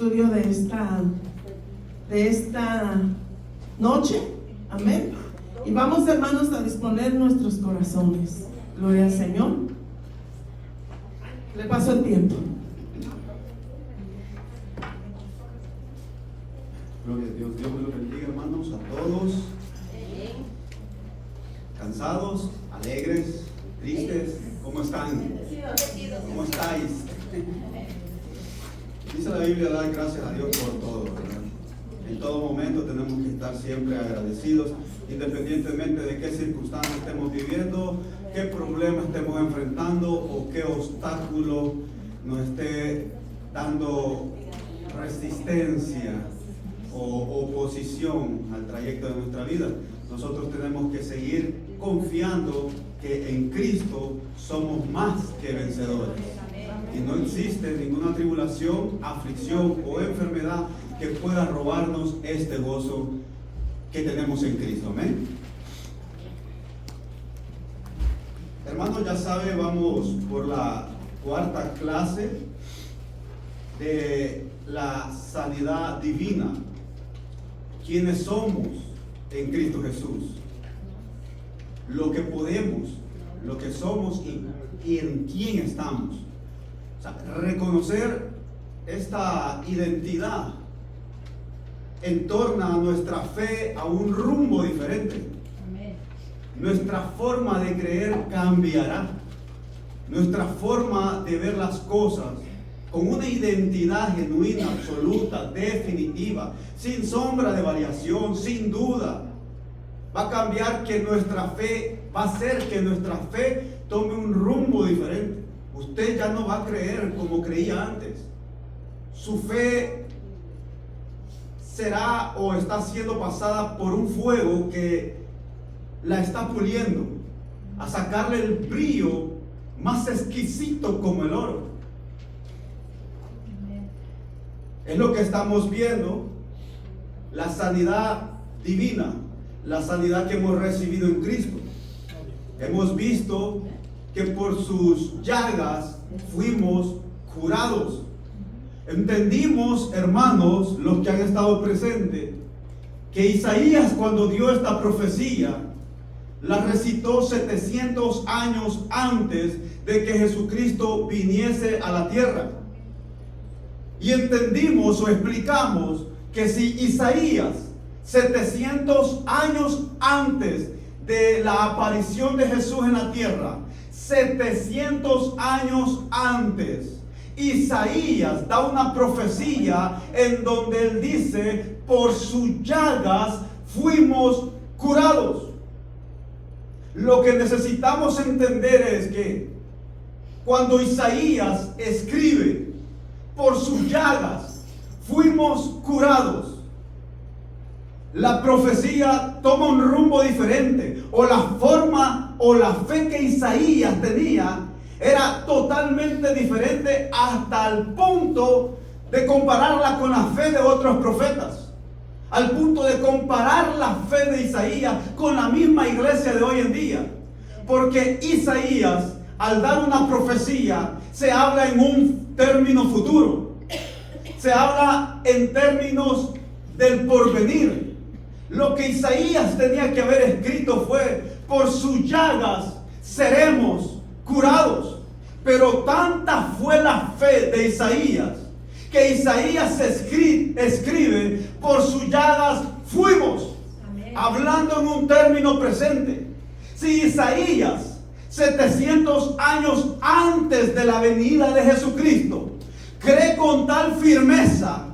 estudio de esta noche. Amén. Y vamos, hermanos, a disponer nuestros corazones. Gloria al Señor. Le paso el tiempo. Gloria a Dios. Dios me lo bendiga, hermanos, a todos. ¿Cansados? ¿Alegres? ¿Tristes? ¿Cómo están? ¿Cómo estáis? Dice la Biblia, dar gracias a Dios por todo, ¿verdad? En todo momento tenemos que estar siempre agradecidos, independientemente de qué circunstancias estemos viviendo, qué problemas estemos enfrentando o qué obstáculo nos esté dando resistencia o oposición al trayecto de nuestra vida. Nosotros tenemos que seguir confiando que en Cristo somos más que vencedores. Y no existe ninguna tribulación, aflicción o enfermedad que pueda robarnos este gozo que tenemos en Cristo. Amén. Hermanos, ya sabe, vamos por la cuarta clase de la sanidad divina. ¿Quiénes somos en Cristo Jesús? Lo que podemos, lo que somos y en quién estamos. O sea, reconocer esta identidad entorna nuestra fe a un rumbo diferente. Amén. Nuestra forma de creer cambiará. Nuestra forma de ver las cosas con una identidad genuina, absoluta, definitiva, sin sombra de variación, sin duda, va a cambiar, que nuestra fe va a hacer que nuestra fe tome un rumbo diferente. Usted ya no va a creer como creía antes. Su fe será o está siendo pasada por un fuego que la está puliendo, a sacarle el brillo más exquisito como el oro. Es lo que estamos viendo, la sanidad divina, la sanidad que hemos recibido en Cristo. Hemos visto que por sus llagas fuimos curados. Entendimos, hermanos, los que han estado presentes, que Isaías, cuando dio esta profecía, la recitó 700 años antes de que Jesucristo viniese a la tierra. Y entendimos o explicamos que si Isaías, 700 años antes de la aparición de Jesús en la tierra, 700 años antes, Isaías da una profecía en donde él dice: por sus llagas fuimos curados. Lo que necesitamos entender es que cuando Isaías escribe: por sus llagas fuimos curados, la profecía toma un rumbo diferente, o la forma o la fe que Isaías tenía era totalmente diferente, hasta el punto de compararla con la fe de otros profetas, al punto de comparar la fe de Isaías con la misma iglesia de hoy en día. Porque Isaías, al dar una profecía, se habla en un término futuro, se habla en términos del porvenir. Lo que Isaías tenía que haber escrito fue: por sus llagas seremos curados. Pero tanta fue la fe de Isaías, que Isaías escribe: por sus llagas fuimos. Amén. Hablando en un término presente. Si Isaías, 700 años antes de la venida de Jesucristo, cree con tal firmeza,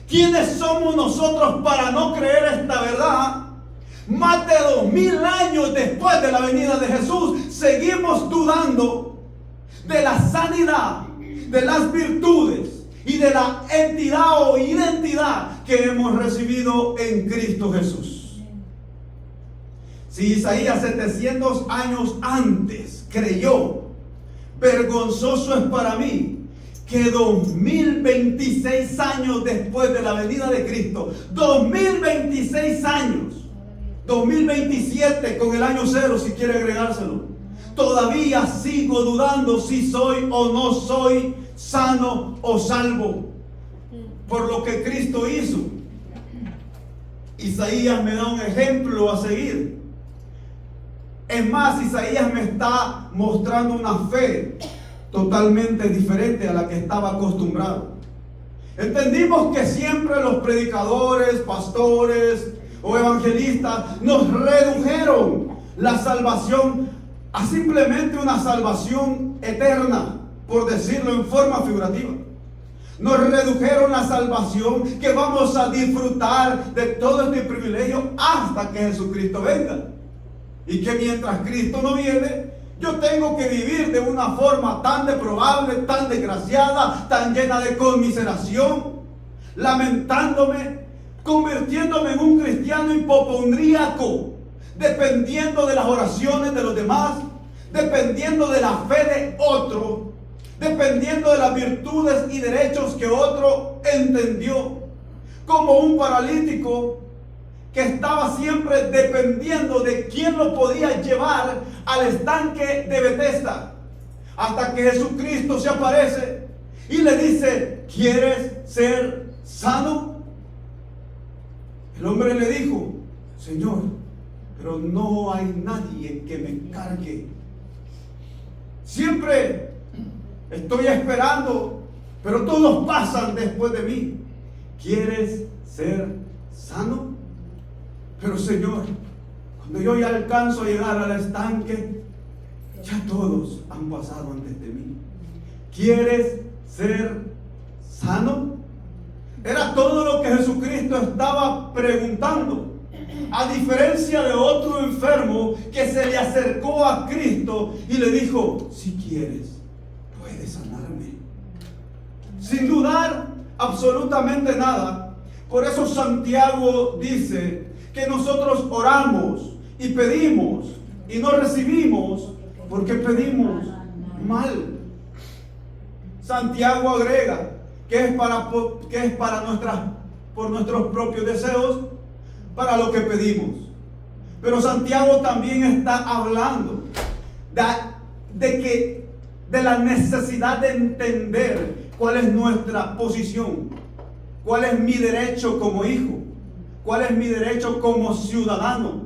¿quiénes somos nosotros para no creer esta verdad? Más de 2000 años después de la venida de Jesús, seguimos dudando de la sanidad, de las virtudes y de la entidad o identidad que hemos recibido en Cristo Jesús. Si Isaías 700 años antes creyó: vergonzoso es para mí que 2026 años después de la venida de Cristo, 2026 años, 2027 con el año cero si quiere agregárselo, todavía sigo dudando si soy o no soy sano o salvo. por lo que Cristo hizo. Isaías me da un ejemplo a seguir. Es más, Isaías me está mostrando una fe totalmente diferente a la que estaba acostumbrado. Entendimos que siempre los predicadores, pastores o evangelistas nos redujeron la salvación a simplemente una salvación eterna, por decirlo en forma figurativa. Nos redujeron la salvación que vamos a disfrutar de todo este privilegio hasta que Jesucristo venga. Y que mientras Cristo no viene, yo tengo que vivir de una forma tan deplorable, tan desgraciada, tan llena de conmiseración, lamentándome, convirtiéndome en un cristiano hipocondríaco, dependiendo de las oraciones de los demás, dependiendo de la fe de otro, dependiendo de las virtudes y derechos que otro entendió, como un paralítico que estaba siempre dependiendo de quién lo podía llevar al estanque de Betesda, hasta que Jesucristo se aparece y le dice: ¿quieres ser sano? El hombre le dijo: Señor, pero no hay nadie que me cargue. Siempre estoy esperando, pero todos pasan después de mí. ¿Quieres ser sano? Pero Señor, cuando yo ya alcanzo a llegar al estanque, ya todos han pasado antes de mí. ¿Quieres ser sano? Era todo lo que Jesucristo estaba preguntando. A diferencia de otro enfermo que se le acercó a Cristo y le dijo: si quieres, puedes sanarme. Sin dudar absolutamente nada. Por eso Santiago dice que nosotros oramos y pedimos y no recibimos porque pedimos mal. Santiago agrega que es por nuestros propios deseos para lo que pedimos. Pero Santiago también está hablando de la necesidad de entender cuál es nuestra posición, cuál es mi derecho como hijo, cuál es mi derecho como ciudadano.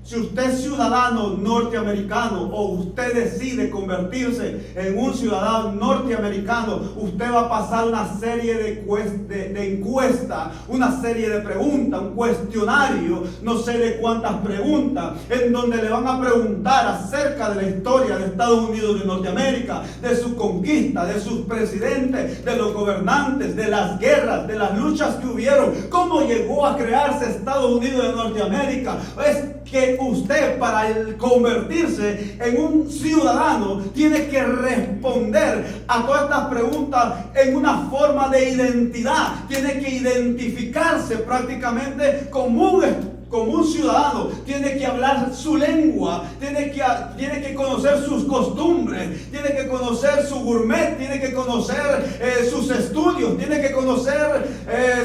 Si usted es ciudadano norteamericano o usted decide convertirse en un ciudadano norteamericano, usted va a pasar una serie de encuestas, una serie de preguntas, un cuestionario, no sé de cuántas preguntas, en donde le van a preguntar acerca de la historia de Estados Unidos de Norteamérica, de su conquista, de sus presidentes, de los gobernantes, de las guerras, de las luchas que hubieron, cómo llegó a crearse Estados Unidos de Norteamérica. Es que usted, para convertirse en un ciudadano, tiene que responder a todas estas preguntas en una forma de identidad. Tiene que identificarse prácticamente como un ciudadano. Tiene que hablar su lengua, tiene que conocer sus costumbres, tiene que conocer su gourmet, tiene que conocer sus estudios, tiene que conocer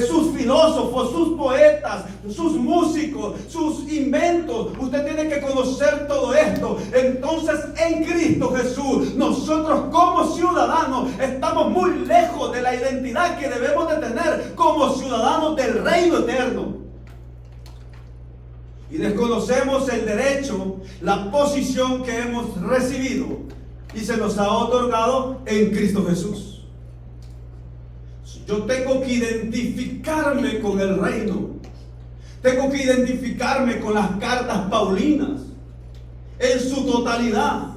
sus filósofos, sus poetas, sus músicos, sus inventos. Usted tiene que conocer todo esto. Entonces, en Cristo Jesús, nosotros como ciudadanos estamos muy lejos de la identidad que debemos de tener como ciudadanos del reino eterno. Y desconocemos el derecho, la posición que hemos recibido y se nos ha otorgado en Cristo Jesús. Yo tengo que identificarme con el reino. Tengo que identificarme con las cartas paulinas en su totalidad.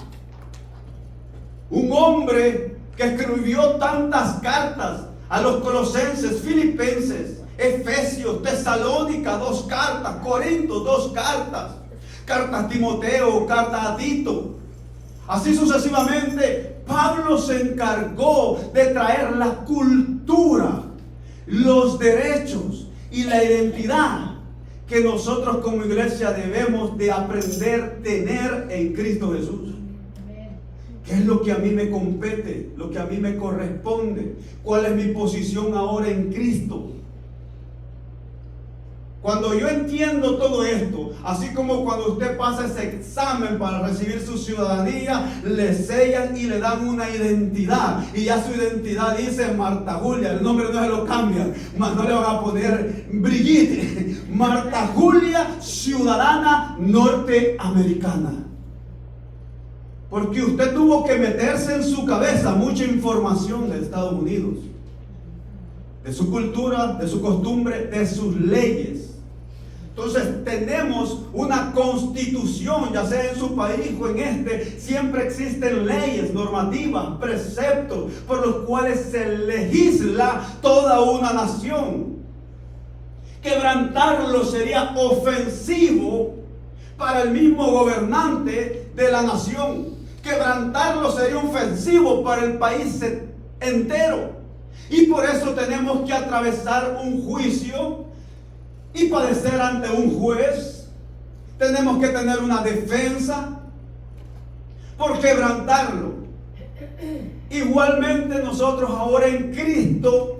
Un hombre que escribió tantas cartas a los colosenses, filipenses, Efesios, Tesalónica, 2 cartas, Corintios, 2 cartas, carta a Timoteo, carta a Tito. Así sucesivamente, Pablo se encargó de traer la cultura, los derechos y la identidad que nosotros como iglesia debemos de aprender a tener en Cristo Jesús. ¿Qué es lo que a mí me compete? Lo que a mí me corresponde. ¿Cuál es mi posición ahora en Cristo? Cuando yo entiendo todo esto, así como cuando usted pasa ese examen para recibir su ciudadanía, le sellan y le dan una identidad. Y ya su identidad dice Marta Julia, el nombre no se lo cambian, no le van a poner Brigitte. Marta Julia, ciudadana norteamericana. Porque usted tuvo que meterse en su cabeza mucha información de Estados Unidos, de su cultura, de su costumbre, de sus leyes. Entonces tenemos una constitución, ya sea en su país o en este, siempre existen leyes, normativas, preceptos por los cuales se legisla toda una nación. Quebrantarlo sería ofensivo para el mismo gobernante de la nación. Quebrantarlo sería ofensivo para el país entero. Y por eso tenemos que atravesar un juicio y padecer ante un juez. Tenemos que tener una defensa por quebrantarlo. Igualmente nosotros ahora en Cristo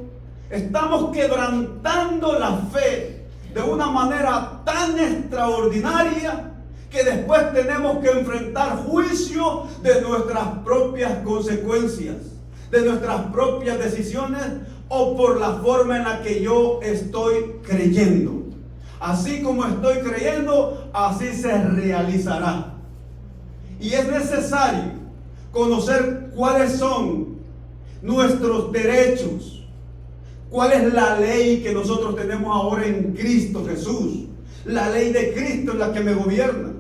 estamos quebrantando la fe de una manera tan extraordinaria que después tenemos que enfrentar juicio de nuestras propias consecuencias, de nuestras propias decisiones o por la forma en la que yo estoy creyendo. Así como estoy creyendo, así se realizará. Y es necesario conocer cuáles son nuestros derechos, cuál es la ley que nosotros tenemos ahora en Cristo Jesús. La ley de Cristo es la que me gobierna.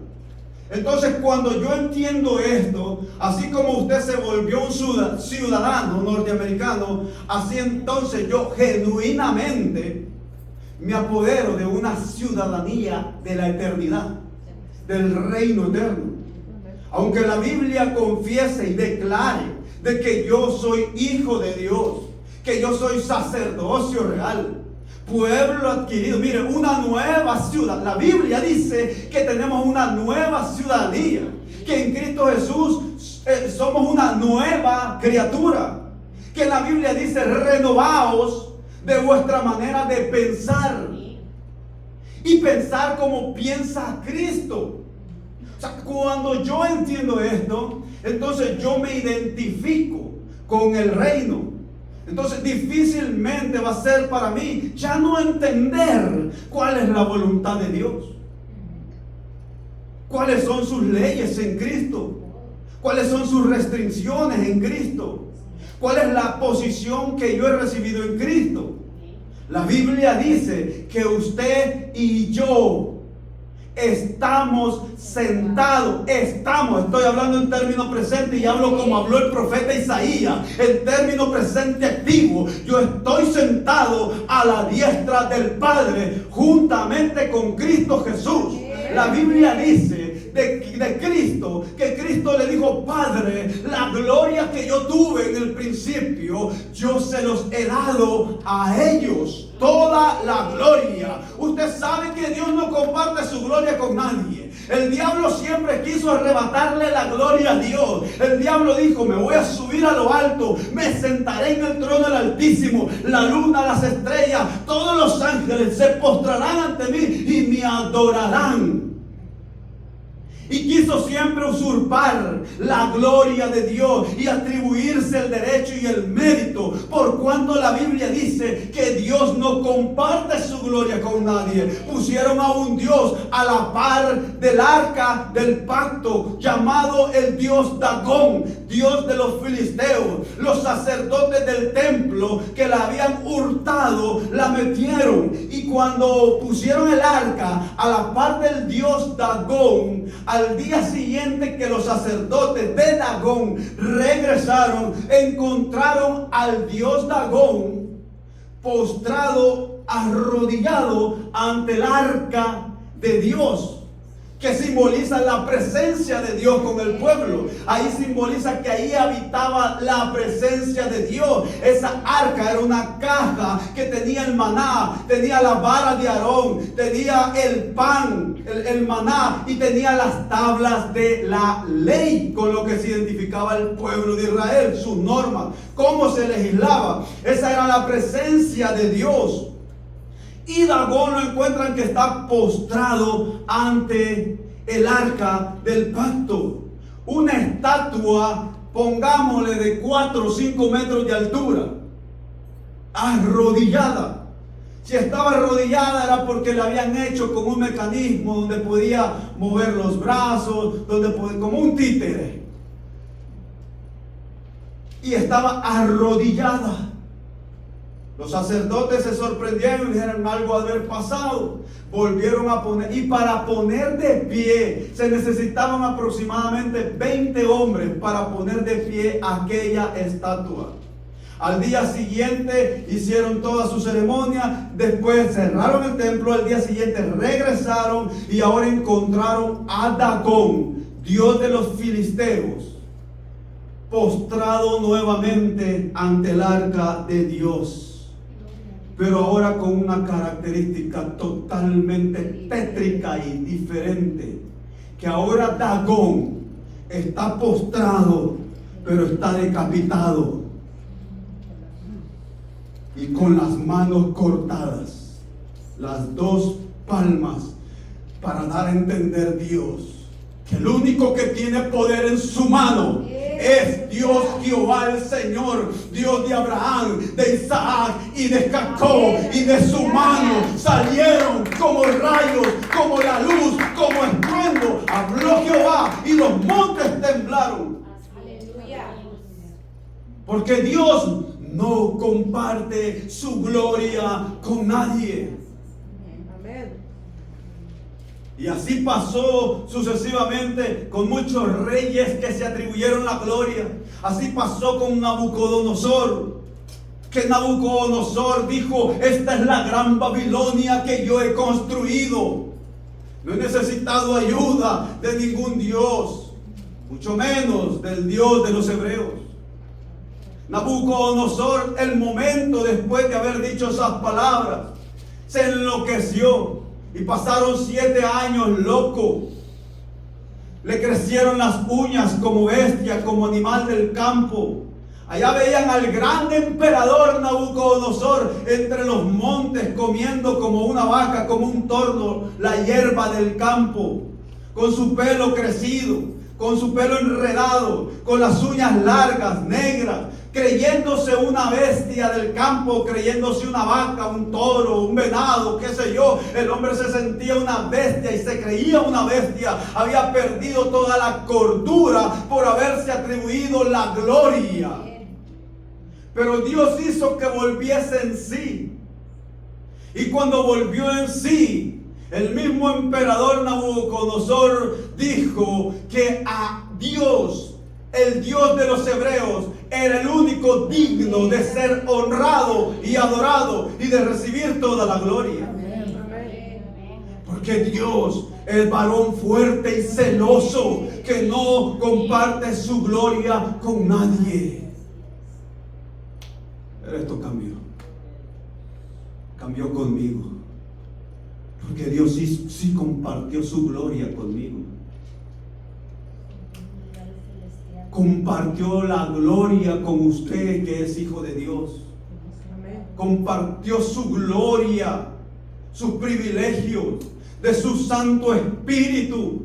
Entonces, cuando yo entiendo esto, así como usted se volvió un ciudadano norteamericano, así entonces yo genuinamente me apodero de una ciudadanía de la eternidad, del reino eterno. Aunque la Biblia confiese y declare de que yo soy hijo de Dios, que yo soy sacerdocio real, pueblo adquirido, mire, una nueva ciudad. La Biblia dice que tenemos una nueva ciudadanía, que en Cristo Jesús somos una nueva criatura, que la Biblia dice renovaos de vuestra manera de pensar y pensar como piensa Cristo. O sea, cuando yo entiendo esto, entonces yo me identifico con el reino. Entonces difícilmente va a ser para mí ya no entender cuál es la voluntad de Dios, cuáles son sus leyes en Cristo, cuáles son sus restricciones en Cristo, cuál es la posición que yo he recibido en Cristo. La Biblia dice que usted y yo estamos sentados, estoy hablando en término presente y hablo como habló el profeta Isaías, en término presente activo. Yo estoy sentado a la diestra del Padre juntamente con Cristo Jesús. La Biblia dice de Cristo, que Cristo le dijo: Padre, la gloria que yo tuve en el principio, yo se los he dado a ellos, toda la gloria. Usted sabe que Dios no comparte su gloria con nadie. El diablo siempre quiso arrebatarle la gloria a Dios. El diablo dijo: me voy a subir a lo alto, me sentaré en el trono del Altísimo, la luna, las estrellas, todos los ángeles se postrarán ante mí y me adorarán. Y quiso siempre usurpar la gloria de Dios y atribuirse el derecho y el mérito, por cuanto la Biblia dice que Dios no comparte su gloria con nadie. Pusieron a un Dios a la par del arca del pacto, llamado el Dios Dagón, Dios de los filisteos. Los sacerdotes del templo que la habían hurtado la metieron, y cuando pusieron el arca a la par del Dios Dagón, al día siguiente que los sacerdotes de Dagón regresaron, encontraron al Dios Dagón postrado, arrodillado ante el arca de Dios, que simboliza la presencia de Dios con el pueblo. Ahí simboliza que ahí habitaba la presencia de Dios. Esa arca era una caja que tenía el maná, tenía la vara de Aarón, tenía el pan, el maná, y tenía las tablas de la ley, con lo que se identificaba el pueblo de Israel, sus normas, cómo se legislaba. Esa era la presencia de Dios. Y Dagón lo encuentran que está postrado ante el arca del pacto. Una estatua, pongámosle de 4 o 5 metros de altura, arrodillada. Si estaba arrodillada era porque la habían hecho con un mecanismo donde podía mover los brazos, como un títere. Y estaba arrodillada. Los sacerdotes se sorprendieron y dijeron: algo ha de haber pasado. Volvieron a poner, y para poner de pie se necesitaban aproximadamente 20 hombres para poner de pie aquella estatua. Al día siguiente hicieron toda su ceremonia, después cerraron el templo, al día siguiente regresaron y ahora encontraron a Dagón, dios de los filisteos, postrado nuevamente ante el arca de Dios, pero ahora con una característica totalmente tétrica y diferente, que ahora Dagón está postrado, pero está decapitado y con las manos cortadas, las 2 palmas, para dar a entender Dios que el único que tiene poder en su mano es Dios Jehová el Señor, Dios de Abraham, de Isaac y de Jacob, y de su mano salieron como rayos, como la luz, como estruendo. Habló Jehová y los montes temblaron. Aleluya. Porque Dios no comparte su gloria con nadie. Amén. Y así pasó sucesivamente con muchos reyes que se atribuyeron la gloria. Así pasó con Nabucodonosor, que Nabucodonosor dijo: esta es la gran Babilonia que yo he construido. No he necesitado ayuda de ningún Dios, mucho menos del Dios de los hebreos. Nabucodonosor, el momento después de haber dicho esas palabras, se enloqueció y pasaron 7 años loco. Le crecieron las uñas como bestia, como animal del campo. Allá veían al gran emperador Nabucodonosor entre los montes, comiendo como una vaca, como un tordo, la hierba del campo, con su pelo crecido, con su pelo enredado, con las uñas largas, negras, creyéndose una bestia del campo, creyéndose una vaca, un toro, un venado, qué sé yo. El hombre se sentía una bestia y se creía una bestia. Había perdido toda la cordura por haberse atribuido la gloria. Pero Dios hizo que volviese en sí. Y cuando volvió en sí, el mismo emperador Nabucodonosor dijo que a Dios, el Dios de los hebreos, era el único digno de ser honrado y adorado y de recibir toda la gloria. Porque Dios es varón fuerte y celoso, que no comparte su gloria con nadie. Pero esto cambió conmigo, porque Dios sí compartió su gloria conmigo. Compartió la gloria con usted, que es hijo de Dios. Compartió su gloria, sus privilegios, de su Santo Espíritu.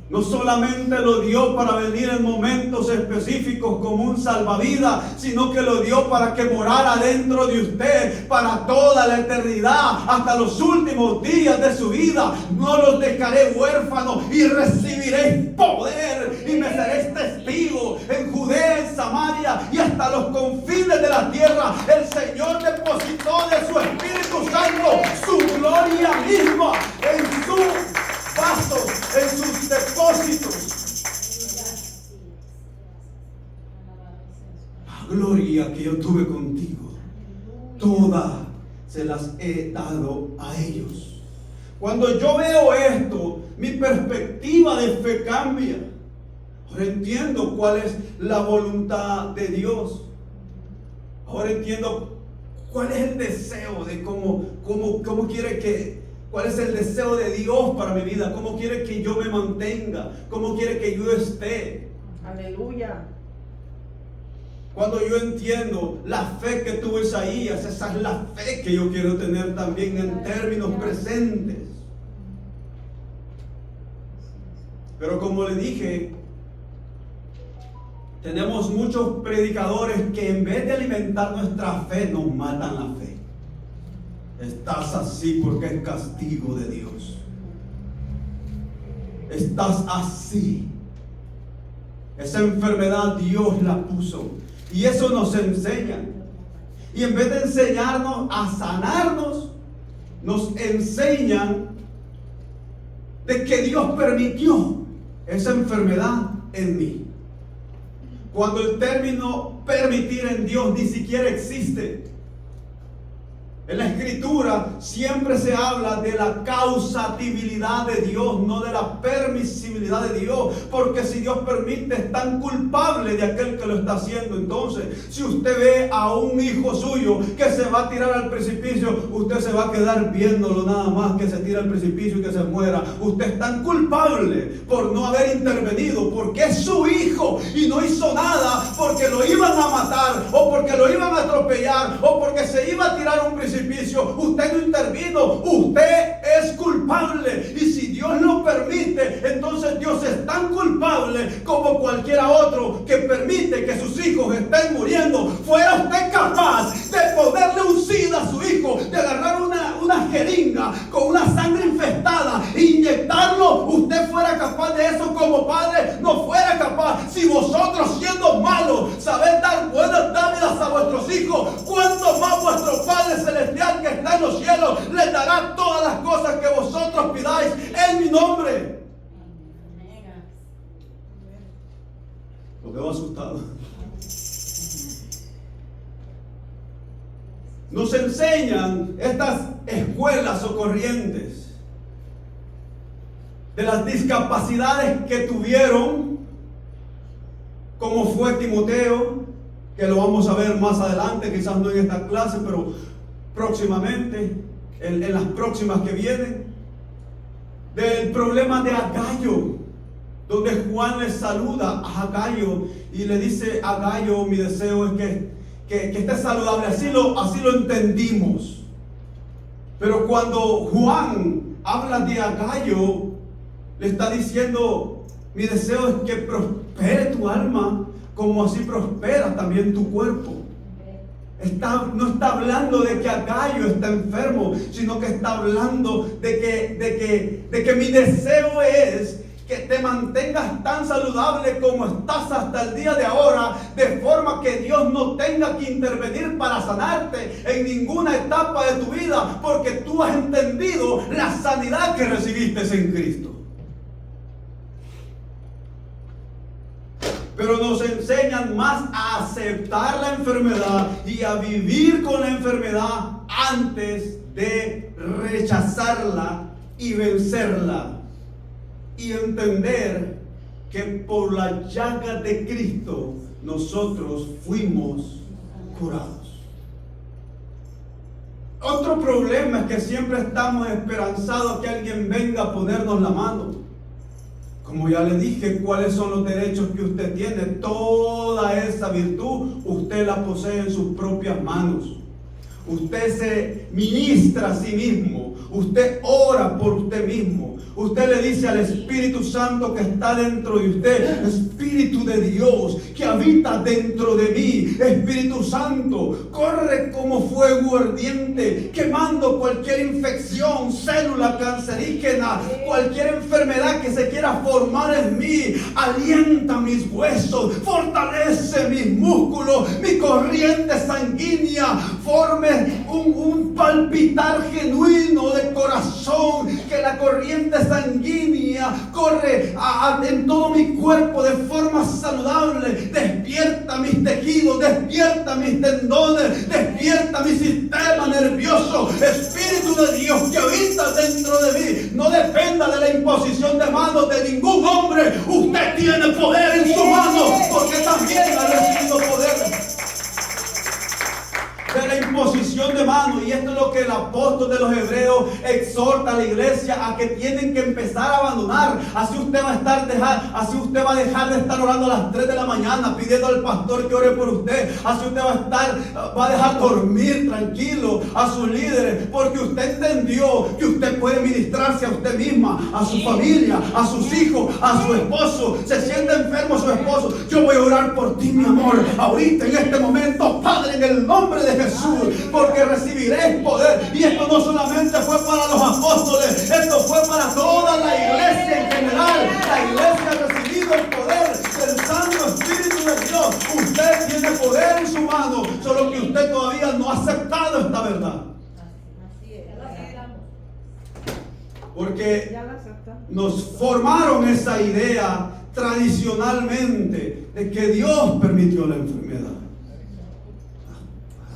No solamente lo dio para venir en momentos específicos como un salvavidas, sino que lo dio para que morara dentro de usted para toda la eternidad, hasta los últimos días de su vida. No los dejaré huérfanos y recibiréis poder y me seréis testigo en Judea, en Samaria y hasta los confines de la tierra. El Señor depositó de su Espíritu Santo su gloria misma en su vaso, en sus depósitos. La gloria que yo tuve contigo, toda se las he dado a ellos. Cuando yo veo esto, mi perspectiva de fe cambia. Ahora entiendo cuál es la voluntad de Dios. Ahora entiendo cuál es el deseo de cómo quiere que. ¿Cuál es el deseo de Dios para mi vida? ¿Cómo quiere que yo me mantenga? ¿Cómo quiere que yo esté? Aleluya. Cuando yo entiendo la fe que tuvo Isaías, esa es la fe que yo quiero tener también en términos presentes. Pero como le dije, tenemos muchos predicadores que en vez de alimentar nuestra fe, nos matan la fe. Estás así porque es castigo de Dios. Estás así. Esa enfermedad Dios la puso. Y eso nos enseña. Y en vez de enseñarnos a sanarnos, nos enseñan de que Dios permitió esa enfermedad en mí. Cuando el término permitir en Dios ni siquiera existe. En la Escritura siempre se habla de la causatibilidad de Dios, no de la permisibilidad de Dios. Porque si Dios permite, es tan culpable de aquel que lo está haciendo. Entonces, si usted ve a un hijo suyo que se va a tirar al precipicio, usted se va a quedar viéndolo nada más que se tira al precipicio y que se muera. Usted es tan culpable por no haber intervenido, porque es su hijo y no hizo nada porque lo iban a matar, o porque lo iban a atropellar, o porque se iba a tirar a un precipicio. Usted no intervino, usted es culpable. Y si Dios lo permite, entonces Dios es tan culpable como cualquiera otro que permite que sus hijos estén muriendo. ¿Fuera usted capaz de ponerle un SIDA a su hijo, de agarrar una jeringa con una sangre infestada e inyectarlo? ¿Usted fuera capaz de eso como padre? No fuera capaz. Si vosotros, siendo malos, sabéis dar buenas dádivas a vuestros hijos, ¿cuánto más vuestro Padre Celestial que está en los cielos les dará todas las cosas que vosotros pidáis en mi nombre? Lo veo asustado. Nos enseñan estas escuelas o corrientes de las discapacidades que tuvieron, como fue Timoteo, que lo vamos a ver más adelante, quizás no en esta clase, pero próximamente, en las próximas que vienen, del problema de Agayo, donde Juan le saluda a Agayo y le dice: Agayo, mi deseo es que esté saludable. Así lo entendimos. Pero cuando Juan habla de Agayo, le está diciendo: mi deseo es que prospere tu alma, como así prospera también tu cuerpo. No está hablando de que Agayo está enfermo, sino que está hablando de que mi deseo es que te mantengas tan saludable como estás hasta el día de ahora, de forma que Dios no tenga que intervenir para sanarte en ninguna etapa de tu vida, porque tú has entendido la sanidad que recibiste en Cristo. Pero nos enseñan más a aceptar la enfermedad y a vivir con la enfermedad antes de rechazarla y vencerla. Y entender que por la llaga de Cristo nosotros fuimos curados. Otro problema es que siempre estamos esperanzados que alguien venga a ponernos la mano. Como ya le dije, ¿cuáles son los derechos que usted tiene? Toda esa virtud usted la posee en sus propias manos. Usted se ministra a sí mismo. Usted ora por usted mismo. Usted le dice al Espíritu Santo que está dentro de usted: Espíritu de Dios que habita dentro de mí, Espíritu Santo, corre como fuego ardiente, quemando cualquier infección, célula cancerígena, cualquier enfermedad que se quiera formar en mí. Alienta mis huesos, fortalece mis músculos, mi corriente sanguínea, forme un palpitar genuino de corazón, que la corriente sanguínea corre en todo mi cuerpo de forma saludable. Despierta mis tejidos, despierta mis tendones, despierta mi sistema nervioso. Espíritu de Dios que habita dentro de mí, no dependa de la imposición de manos de ningún hombre. Usted tiene poder en su mano, porque también ha recibido poder. De la imposición de hermano, y esto es lo que el apóstol de los Hebreos exhorta a la iglesia, a que tienen que empezar a abandonar. Así usted va a dejar de estar orando a las 3 de la mañana pidiendo al pastor que ore por usted. Así usted va a dejar dormir tranquilo a sus líderes, porque usted entendió que usted puede ministrarse a usted misma, a su familia, a sus hijos, a su esposo. Se siente enfermo su esposo, yo voy a orar por ti, mi amor, ahorita en este momento, Padre, en el nombre de Jesús, porque recibiré poder. Y esto no solamente fue para los apóstoles, esto fue para toda la iglesia en general. La iglesia ha recibido el poder del Santo Espíritu de Dios. Usted tiene poder en su mano, solo que usted todavía no ha aceptado esta verdad. Porque nos formaron esa idea tradicionalmente de que Dios permitió la enfermedad.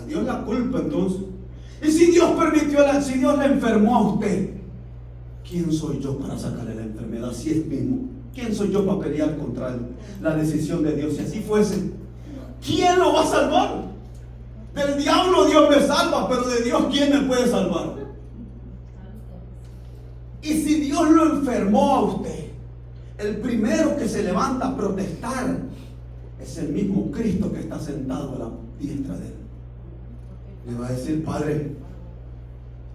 A Dios la culpa entonces. Y si Dios si Dios le enfermó a usted, ¿quién soy yo para sacarle la enfermedad si es mismo? ¿Quién soy yo para pelear contra la decisión de Dios? Si así fuese, ¿quién lo va a salvar? Del diablo Dios me salva, pero de Dios ¿quién me puede salvar? Y si Dios lo enfermó a usted, el primero que se levanta a protestar es el mismo Cristo que está sentado a la diestra de él. Le va a decir: Padre,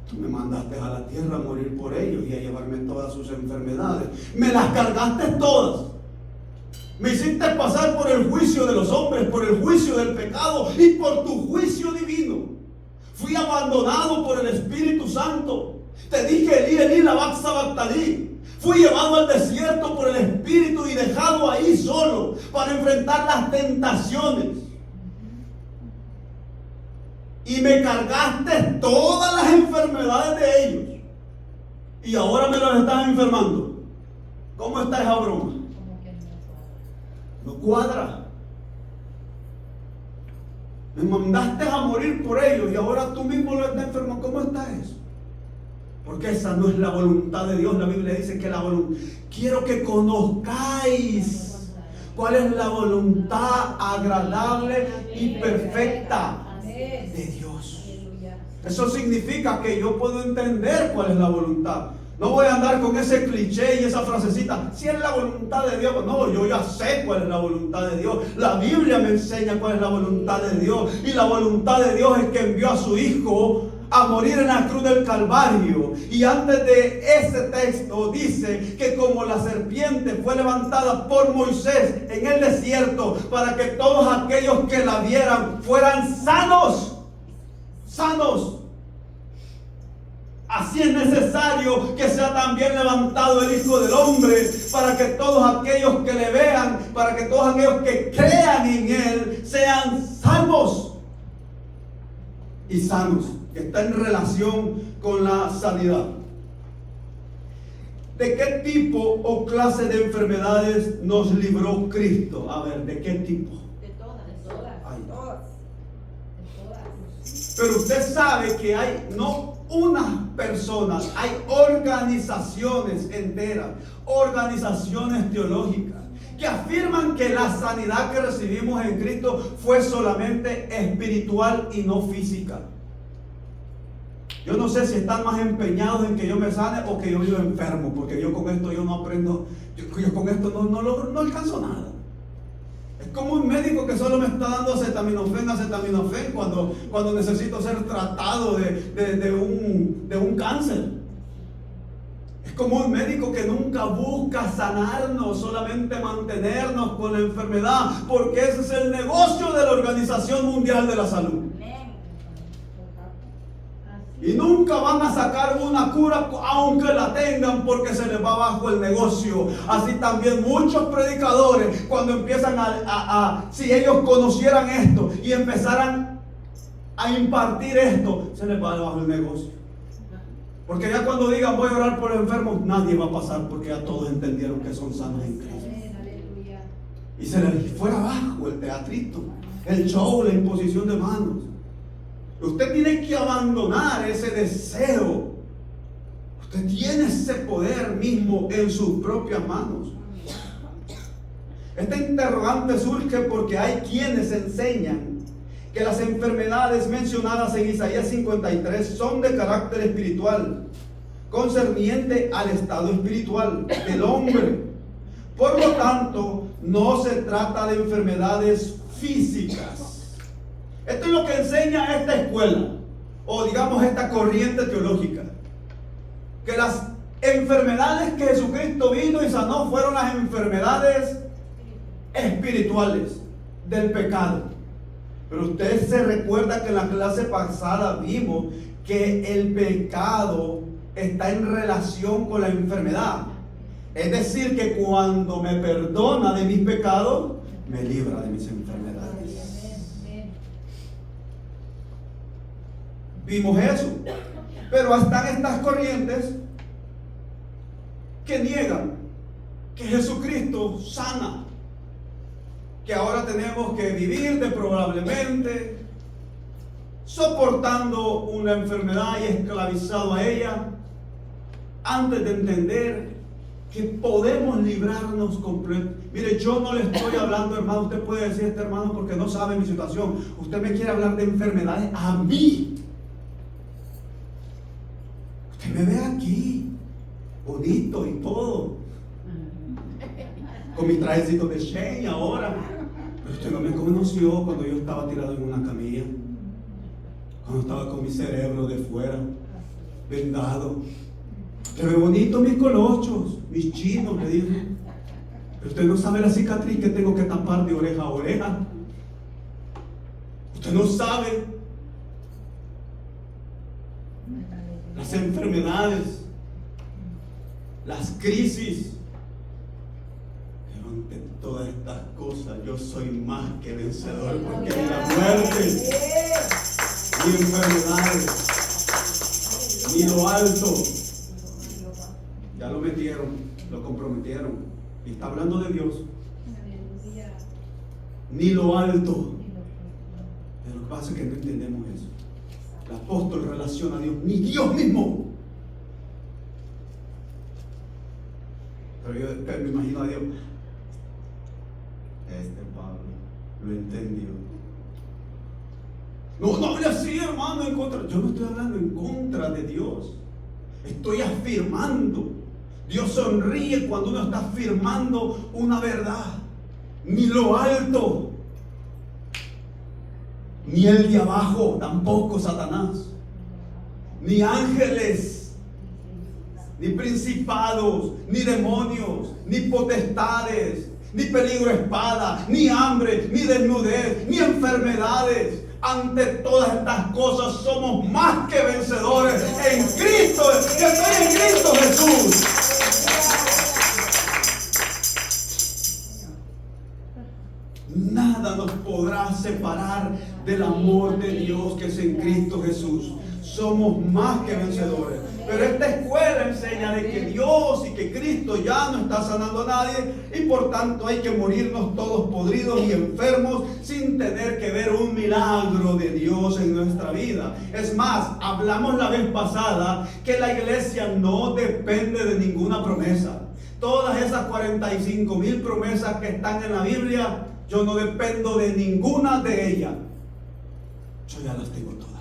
tú me mandaste a la tierra a morir por ellos y a llevarme todas sus enfermedades. Me las cargaste todas. Me hiciste pasar por el juicio de los hombres, por el juicio del pecado y por tu juicio divino. Fui abandonado por el Espíritu Santo. Te dije: Elí, Elí, lama sabactani. Fui llevado al desierto por el Espíritu y dejado ahí solo para enfrentar las tentaciones. Y me cargaste todas las enfermedades de ellos. Y ahora me los estás enfermando. ¿Cómo está esa broma? No cuadra. Me mandaste a morir por ellos y ahora tú mismo los estás enfermando. ¿Cómo está eso? Porque esa no es la voluntad de Dios. La Biblia dice que quiero que conozcáis cuál es la voluntad agradable y perfecta de Dios. Eso significa que yo puedo entender cuál es la voluntad. No voy a andar con ese cliché y esa frasecita: si es la voluntad de Dios. No, yo ya sé cuál es la voluntad de Dios. La Biblia me enseña cuál es la voluntad de Dios. Y la voluntad de Dios es que envió a su Hijo a morir en la cruz del Calvario. Y antes de ese texto dice que como la serpiente fue levantada por Moisés en el desierto para que todos aquellos que la vieran fueran sanos. Así es necesario que sea también levantado el Hijo del Hombre para que todos aquellos que le vean, para que todos aquellos que crean en Él sean salvos y sanos, que está en relación con la sanidad. ¿De qué tipo o clase de enfermedades nos libró Cristo? A ver, ¿de qué tipo? De todas. Ay. De todas. Pero usted sabe que hay no unas personas, hay organizaciones enteras, organizaciones teológicas, que afirman que la sanidad que recibimos en Cristo fue solamente espiritual y no física. Yo no sé si están más empeñados en que yo me sane o que yo vivo enfermo, porque yo con esto yo no aprendo, yo con esto no alcanzo nada. Es como un médico que solo me está dando acetaminofén cuando necesito ser tratado de un cáncer. Es como un médico que nunca busca sanarnos, solamente mantenernos con la enfermedad, porque ese es el negocio de la Organización Mundial de la Salud. Y nunca van a sacar una cura aunque la tengan, porque se les va abajo el negocio. Así también muchos predicadores, cuando empiezan si ellos conocieran esto y empezaran a impartir esto, se les va abajo el negocio. Porque ya cuando digan voy a orar por los enfermos, nadie va a pasar, porque ya todos entendieron que son sanos en Cristo. Y se les fuera abajo el teatrito, el show, la imposición de manos. Usted tiene que abandonar ese deseo. Usted tiene ese poder mismo en sus propias manos. Este interrogante surge porque hay quienes enseñan que las enfermedades mencionadas en Isaías 53 son de carácter espiritual, concerniente al estado espiritual del hombre. Por lo tanto, no se trata de enfermedades físicas. Esto es lo que enseña esta escuela, o digamos esta corriente teológica, que las enfermedades que Jesucristo vino y sanó fueron las enfermedades espirituales del pecado. Pero usted se recuerda que en la clase pasada vimos que el pecado está en relación con la enfermedad. Es decir, que cuando me perdona de mis pecados, me libra de mis enfermedades. Vimos eso. Pero están estas corrientes que niegan que Jesucristo sana, que ahora tenemos que vivir probablemente soportando una enfermedad y esclavizado a ella, antes de entender que podemos librarnos completamente. Mire, yo no le estoy hablando, hermano, usted puede decir, este hermano, porque no sabe mi situación, usted me quiere hablar de enfermedades a mí. Usted me ve aquí, bonito y todo, con mi trajecito de Shane ahora. Pero usted no me conoció cuando yo estaba tirado en una camilla, cuando estaba con mi cerebro de fuera, vendado. Usted ve bonito mis colochos, mis chinos, le digo. Pero usted no sabe la cicatriz que tengo que tapar de oreja a oreja. Usted no sabe las enfermedades, las crisis. Pero ante todas estas cosas yo soy más que vencedor, porque ni la muerte, ni enfermedades, ni lo alto, ya lo metieron, lo comprometieron. Y está hablando de Dios. Ni lo alto. Pero lo que pasa es que no entendemos eso. El apóstol relaciona a Dios, ni Dios mismo. Pero yo me imagino a Dios. Este Pablo lo entendió. No hable así, hermano, en contra. Yo no estoy hablando en contra de Dios. Estoy afirmando. Dios sonríe cuando uno está afirmando una verdad. Ni lo alto, ni el de abajo, tampoco Satanás, ni ángeles, ni principados, ni demonios, ni potestades, ni peligro de espada, ni hambre, ni desnudez, ni enfermedades. Ante todas estas cosas somos más que vencedores en Cristo. Yo estoy en Cristo Jesús. Nada nos podrá separar del amor de Dios que es en Cristo Jesús. Somos más que vencedores. Pero esta escuela enseña de que Dios y que Cristo ya no está sanando a nadie, y por tanto hay que morirnos todos podridos y enfermos sin tener que ver un milagro de Dios en nuestra vida. Es más, hablamos la vez pasada que la iglesia no depende de ninguna promesa. Todas esas 45,000 promesas que están en la Biblia, yo no dependo de ninguna de ellas. Yo ya las tengo todas.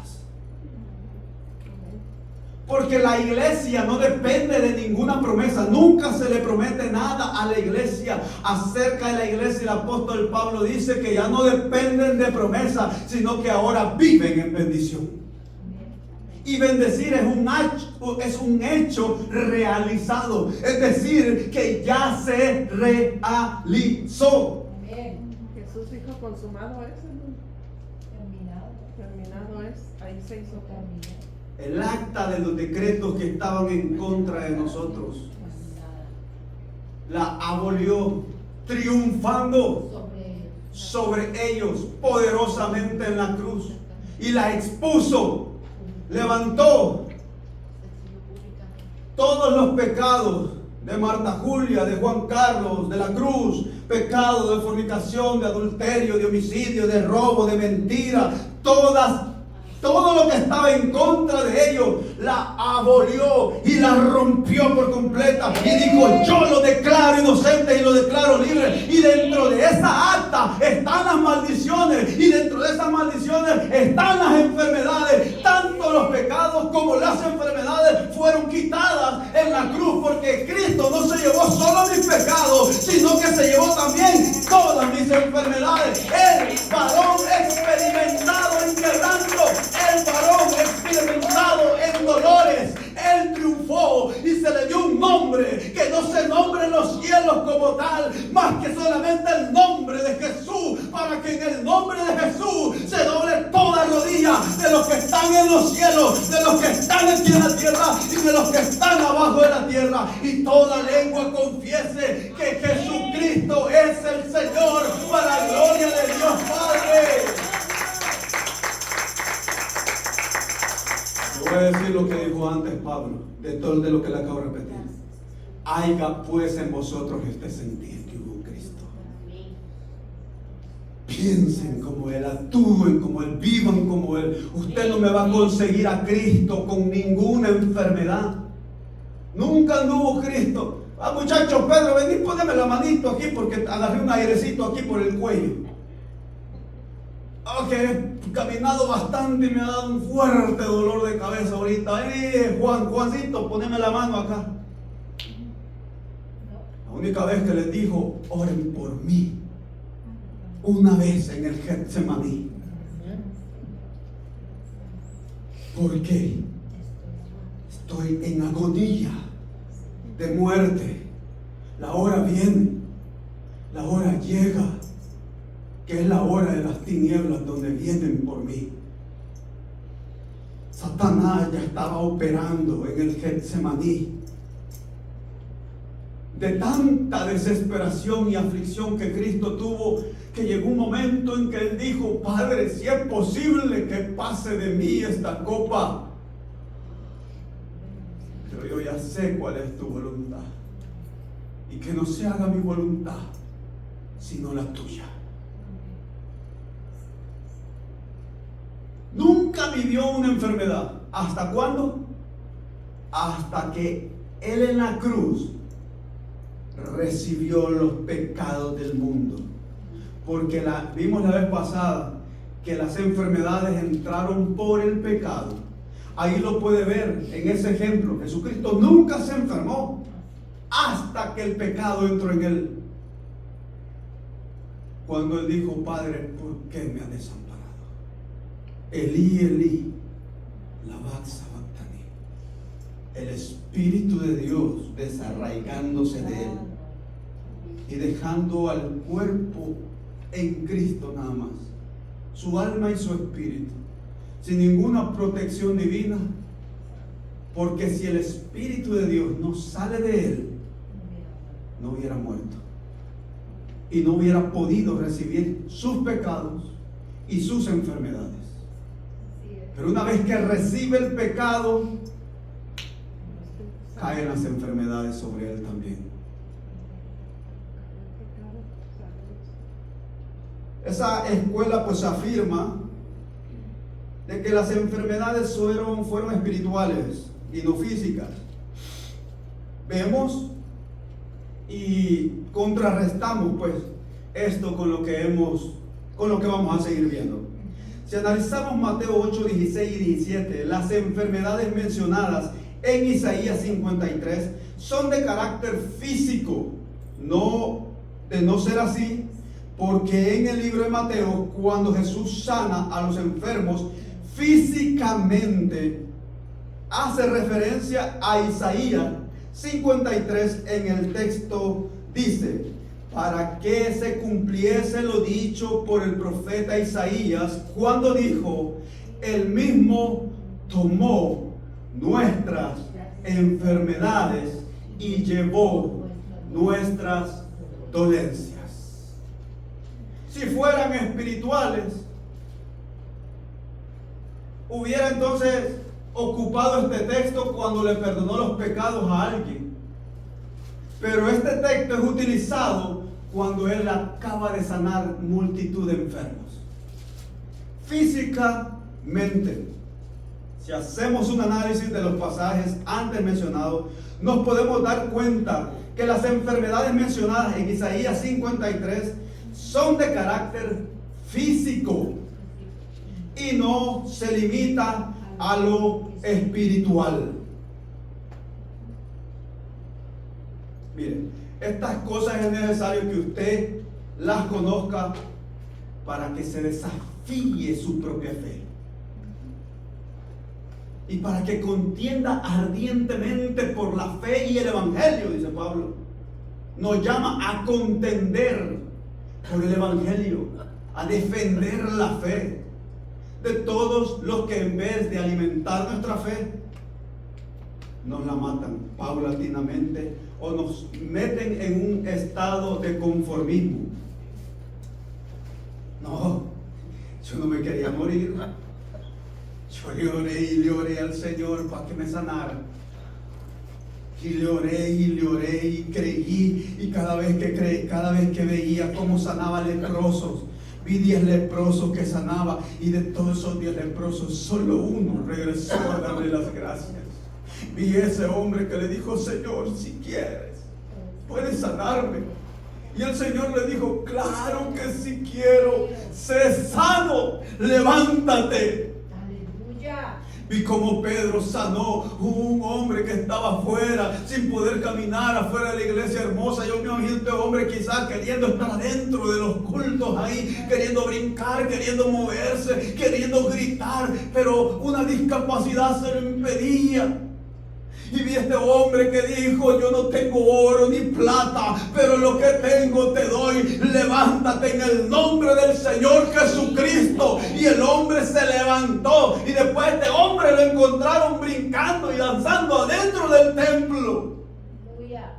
Porque la iglesia no depende de ninguna promesa. Nunca se le promete nada a la iglesia. Acerca de la iglesia, el apóstol Pablo dice que ya no dependen de promesa, sino que ahora viven en bendición. Y bendecir es un hecho realizado. Es decir, que ya se realizó. Jesús dijo: consumado es, terminado es. Ahí se hizo todo. El acta de los decretos que estaban en contra de nosotros la abolió, triunfando sobre ellos poderosamente en la cruz, y la expuso, levantó todos los pecados de Marta Julia, de Juan Carlos, de la cruz, pecado de fornicación, de adulterio, de homicidio, de robo, de mentira, todo lo que estaba en contra de ellos, la abolió y la rompió por completa. Y dijo: yo lo declaro inocente y lo declaro libre. Y dentro de esa acta están las maldiciones. Y dentro de esas maldiciones aflicciones, están las enfermedades. Tanto los pecados como las enfermedades fueron quitadas en la cruz, porque Cristo no se llevó solo mis pecados, sino que se llevó también todas mis enfermedades. El varón experimentado en quebranto, el varón experimentado en dolores, Él triunfó y se le dio un nombre que no se nombra en los cielos como tal, más que solamente el nombre de Jesús, para que en el nombre de Jesús se doble toda rodilla de los que están en los cielos, de los que están aquí en la tierra y de los que están abajo de la tierra, y toda lengua confiese que Jesucristo es el Señor, para gloria de Dios Padre. Voy a decir lo que dijo antes Pablo, de todo de lo que le acabo de repetir. Haya pues en vosotros este sentir que hubo Cristo. Piensen como Él, actúen como Él, vivan como Él. Usted no me va a conseguir a Cristo con ninguna enfermedad. Nunca anduvo Cristo. Ah, muchachos, Pedro, vení, poneme la manito aquí porque agarré un airecito aquí por el cuello. Que he caminado bastante y me ha dado un fuerte dolor de cabeza ahorita. Juancito, poneme la mano acá. La única vez que les dijo, oren por mí, una vez en el Getsemaní. Porque estoy en agonía de muerte. La hora viene, la hora llega, que es la hora de las tinieblas donde vienen por mí. Satanás ya estaba operando en el Getsemaní. De tanta desesperación y aflicción que Cristo tuvo, que llegó un momento en que Él dijo, Padre, si es posible que pase de mí esta copa, pero yo ya sé cuál es tu voluntad, y que no se haga mi voluntad, sino la tuya. Nunca vivió una enfermedad. ¿Hasta cuándo? Hasta que Él en la cruz recibió los pecados del mundo. Porque vimos la vez pasada que las enfermedades entraron por el pecado. Ahí lo puede ver en ese ejemplo. Jesucristo nunca se enfermó hasta que el pecado entró en Él. Cuando Él dijo, Padre, ¿por qué me has desamparado? Elí, Elí, lama sabachthani. El Espíritu de Dios desarraigándose de Él y dejando al cuerpo en Cristo nada más, su alma y su espíritu, sin ninguna protección divina, porque si el Espíritu de Dios no sale de Él, no hubiera muerto y no hubiera podido recibir sus pecados y sus enfermedades. Pero una vez que recibe el pecado, caen las enfermedades sobre Él también. Esa escuela pues afirma de que las enfermedades fueron espirituales y no físicas. Vemos y contrarrestamos pues esto con lo que vamos a seguir viendo. Si analizamos Mateo 8, 16 y 17, las enfermedades mencionadas en Isaías 53 son de carácter físico. De no ser así, porque en el libro de Mateo, cuando Jesús sana a los enfermos físicamente, hace referencia a Isaías 53. En el texto dice, para que se cumpliese lo dicho por el profeta Isaías, cuando dijo, Él mismo tomó nuestras enfermedades y llevó nuestras dolencias. Si fueran espirituales, hubiera entonces ocupado este texto cuando le perdonó los pecados a alguien. Pero este texto es utilizado cuando Él acaba de sanar multitud de enfermos. Físicamente, si hacemos un análisis de los pasajes antes mencionados, nos podemos dar cuenta que las enfermedades mencionadas en Isaías 53 son de carácter físico. y no se limita a lo espiritual. Miren, estas cosas es necesario que usted las conozca para que se desafíe su propia fe y para que contienda ardientemente por la fe y el evangelio, dice Pablo. Nos llama a contender por el evangelio, a defender la fe de todos los que en vez de alimentar nuestra fe nos la matan paulatinamente o nos meten en un estado de conformismo. No, yo no me quería morir. Yo le oré al Señor para que me sanara. Y le oré y creí, y cada vez que veía cómo sanaba leprosos, vi 10 leprosos que sanaba, y de todos esos 10 leprosos solo uno regresó a darle las gracias. Vi ese hombre que le dijo: Señor, si quieres, puedes sanarme. Y el Señor le dijo: claro que sí quiero, sé sano, levántate. Aleluya. Vi como Pedro sanó un hombre que estaba afuera, sin poder caminar afuera de la iglesia hermosa. Yo me imagino este hombre quizás queriendo estar adentro de los cultos ahí, queriendo brincar, queriendo moverse, queriendo gritar, pero una discapacidad se lo impedía. Y vi este hombre que dijo: yo no tengo oro ni plata, pero lo que tengo te doy. Levántate en el nombre del Señor Jesucristo. Y el hombre se levantó, y después este hombre lo encontraron brincando y danzando adentro del templo. Aleluya.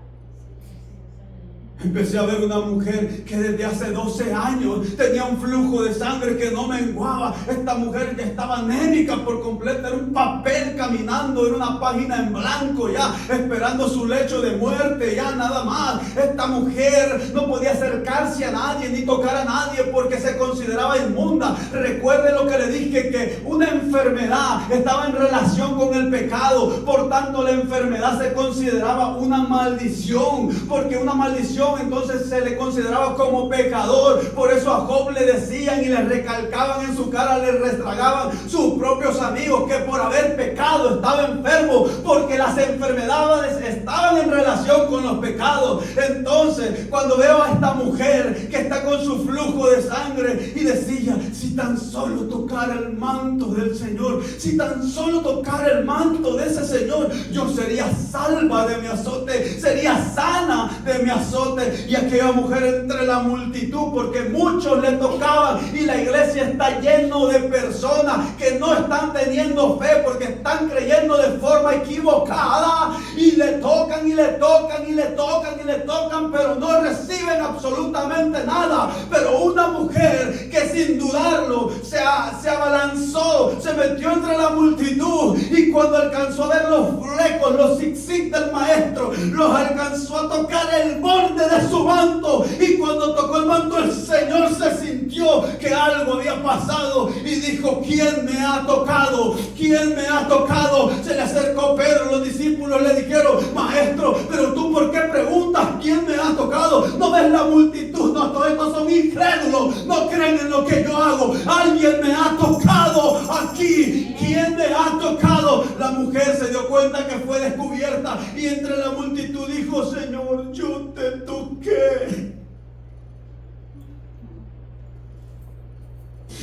Empecé a ver una mujer que desde hace 12 años tenía un flujo de sangre que no menguaba. Esta mujer que estaba anémica por completo, era un papel caminando, era una página en blanco ya, esperando su lecho de muerte, ya nada más. Esta mujer no podía acercarse a nadie ni tocar a nadie porque se consideraba inmunda. Recuerde lo que le dije, que una enfermedad estaba en relación con el pecado, por tanto la enfermedad se consideraba una maldición, porque una maldición entonces se le consideraba como pecador. Por eso a Job le decían y le recalcaban en su cara, le restragaban sus propios amigos que por haber pecado estaba enfermo, porque las enfermedades estaban en relación con los pecados. Entonces cuando veo a esta mujer que está con su flujo de sangre y decía: si tan solo tocara el manto del Señor, si tan solo tocara el manto de ese Señor, yo sería salva de mi azote, sería sana de mi azote. Y aquella mujer entre la multitud, porque muchos le tocaban, y la iglesia está lleno de personas que no están teniendo fe porque están creyendo de forma equivocada, y le tocan y le tocan y le tocan y le tocan, pero no reciben absolutamente nada. Pero una mujer que sin dudarlo se abalanzó, se metió entre la multitud, y cuando alcanzó a ver los flecos, los zigzag del maestro, los alcanzó a tocar el borde de su manto, y cuando tocó el manto el Señor se sintió que algo había pasado y dijo: ¿quién me ha tocado? ¿Quién me ha tocado? Se le acercó Pedro, los discípulos le dijeron: maestro, pero tú ¿por qué preguntas quién me ha tocado? ¿No ves la multitud? No, todos estos son incrédulos, no creen en lo que yo hago. Alguien me ha tocado aquí. ¿Quién me ha tocado? La mujer se dio cuenta que fue descubierta, y entre la multitud dijo: Señor, yo te toqué.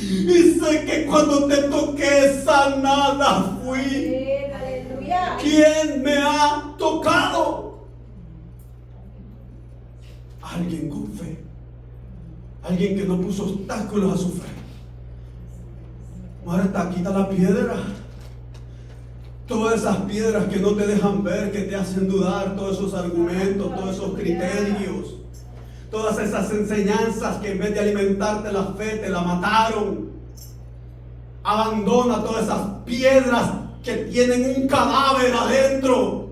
Y sé que cuando te toqué, sanada fui. Aleluya. ¿Quién me ha tocado? Alguien con fe. Alguien que no puso obstáculos a su fe. Marta, quita la piedra. Todas esas piedras que no te dejan ver, que te hacen dudar, todos esos argumentos, todos esos criterios, todas esas enseñanzas que en vez de alimentarte la fe te la mataron. Abandona todas esas piedras que tienen un cadáver adentro,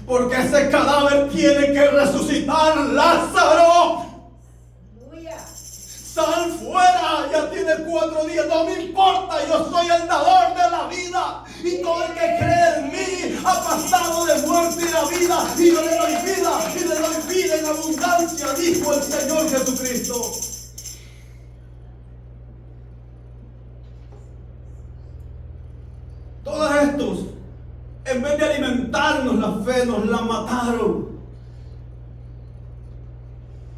porque ese cadáver tiene que resucitar. Lázaro, sal fuera, ya tiene 4 días, no me importa, yo soy el dador de la vida, y todo el que cree en mí ha pasado de muerte a vida, y yo le doy vida, y le doy vida en abundancia, dijo el Señor Jesucristo. alimentarnos la fe, nos la mataron.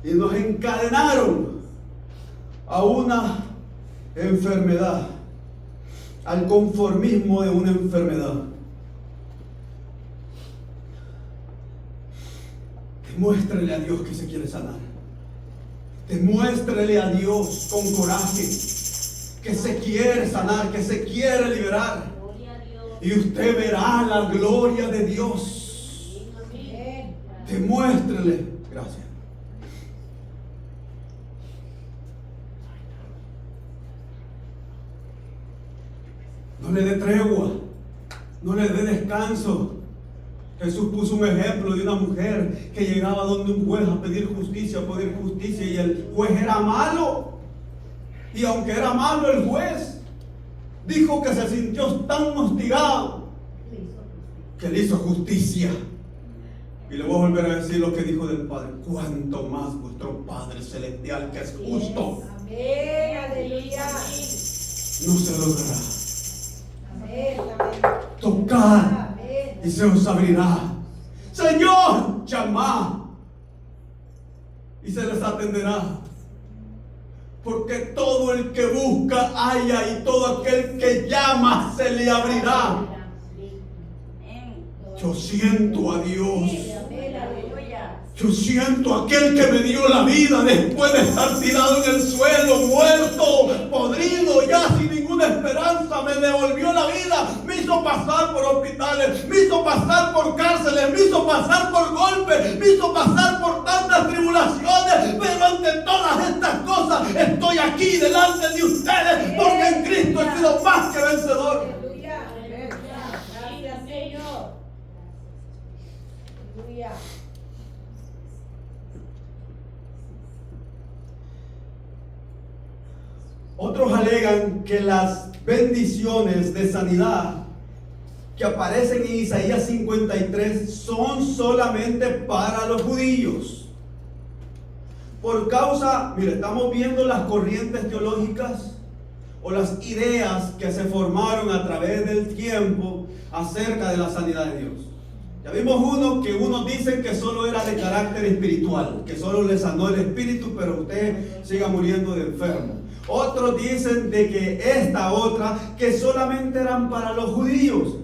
Y nos encadenaron a una enfermedad, al conformismo de una enfermedad. Demuéstrele a Dios que se quiere sanar. Demuéstrele a Dios con coraje que se quiere sanar, que se quiere liberar. Y usted verá la gloria de Dios. Demuéstrele. Gracias. No le dé tregua, no le dé descanso. Jesús puso un ejemplo de una mujer que llegaba donde un juez a pedir justicia, y el juez era malo. Y aunque era malo el juez, dijo que se sintió tan hostigado que le hizo justicia. Y le voy a volver a decir lo que dijo del Padre: cuanto más vuestro Padre Celestial, que es justo, Amén, aleluya. no se logrará. Amén, amén. Tocar Amén. y se os abrirá. Señor, llamad y se les atenderá. Porque todo el que busca halla, y todo aquel que llama se le abrirá. Yo siento a Dios. Amén, aleluya. Yo siento a aquel que me dio la vida después de estar tirado en el suelo, muerto, podrido, ya sin ninguna esperanza. Me devolvió la vida, me hizo pasar por hospitales, me hizo pasar por cárceles, me hizo pasar por golpes, me hizo pasar por tantas tribulaciones. Pero ante todas estas cosas estoy aquí delante de ustedes, porque en Cristo he sido más que vencedor. Aleluya. Gracias, Señor. Aleluya. Otros alegan que las bendiciones de sanidad que aparecen en Isaías 53 son solamente para los judíos. Por causa, mire, estamos viendo las corrientes teológicas o las ideas que se formaron a través del tiempo acerca de la sanidad de Dios. Ya vimos unos dicen que solo era de carácter espiritual, que solo le sanó el espíritu, pero usted siga muriendo de enfermo. Otros dicen de que esta otra, que solamente eran para los judíos,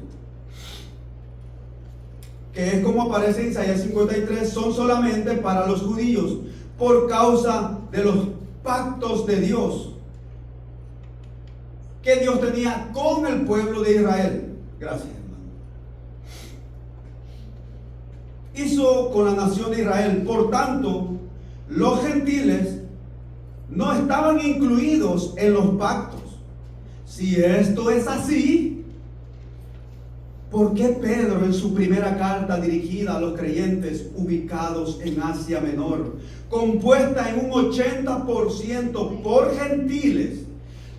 que es como aparece en Isaías 53, son solamente para los judíos, por causa de los pactos de Dios que Dios tenía con el pueblo de Israel. Gracias, hermano. Hizo con la nación de Israel. Por tanto, los gentiles no estaban incluidos en los pactos. Si esto es así, ¿por qué Pedro en su primera carta dirigida a los creyentes ubicados en Asia Menor, compuesta en un 80% por gentiles,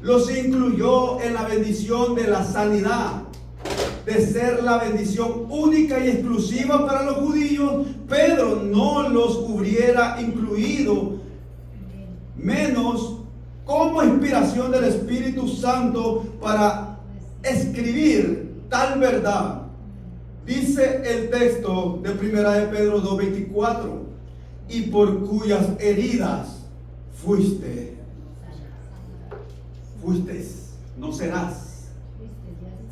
los incluyó en la bendición de la sanidad? De ser la bendición única y exclusiva para los judíos, Pedro no los hubiera incluido, menos como inspiración del Espíritu Santo para escribir tal verdad. Dice el texto de 1 de Pedro 2:24: y por cuyas heridas fuiste, no serás,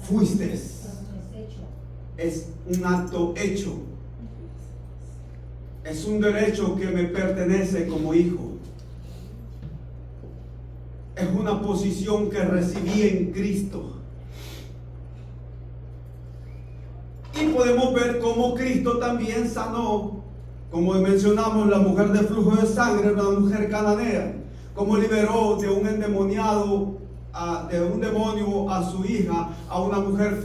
fuiste. Es un acto hecho, es un derecho que me pertenece como hijo. Es una posición que recibí en Cristo. Y podemos ver cómo Cristo también sanó, como mencionamos, la mujer de flujo de sangre, una mujer cananea, como liberó de un endemoniado, de un demonio a su hija, a una mujer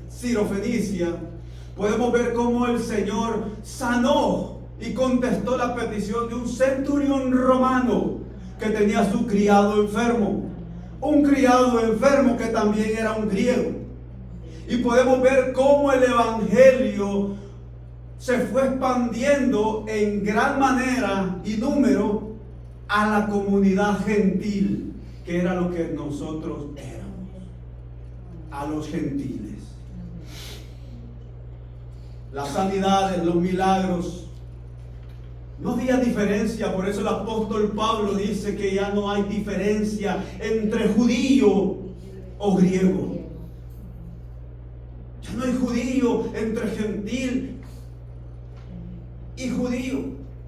sirofenicia. Podemos ver cómo el Señor sanó y contestó la petición de un centurión romano que tenía a su criado enfermo. Un criado enfermo que también era un griego. Y podemos ver cómo el evangelio se fue expandiendo en gran manera y número a la comunidad gentil, que era lo que nosotros éramos, a los gentiles. las sanidades, los milagros. No había diferencia, por eso el apóstol Pablo dice que ya no hay diferencia entre judío o griego. Ya no hay judío entre gentil y judío.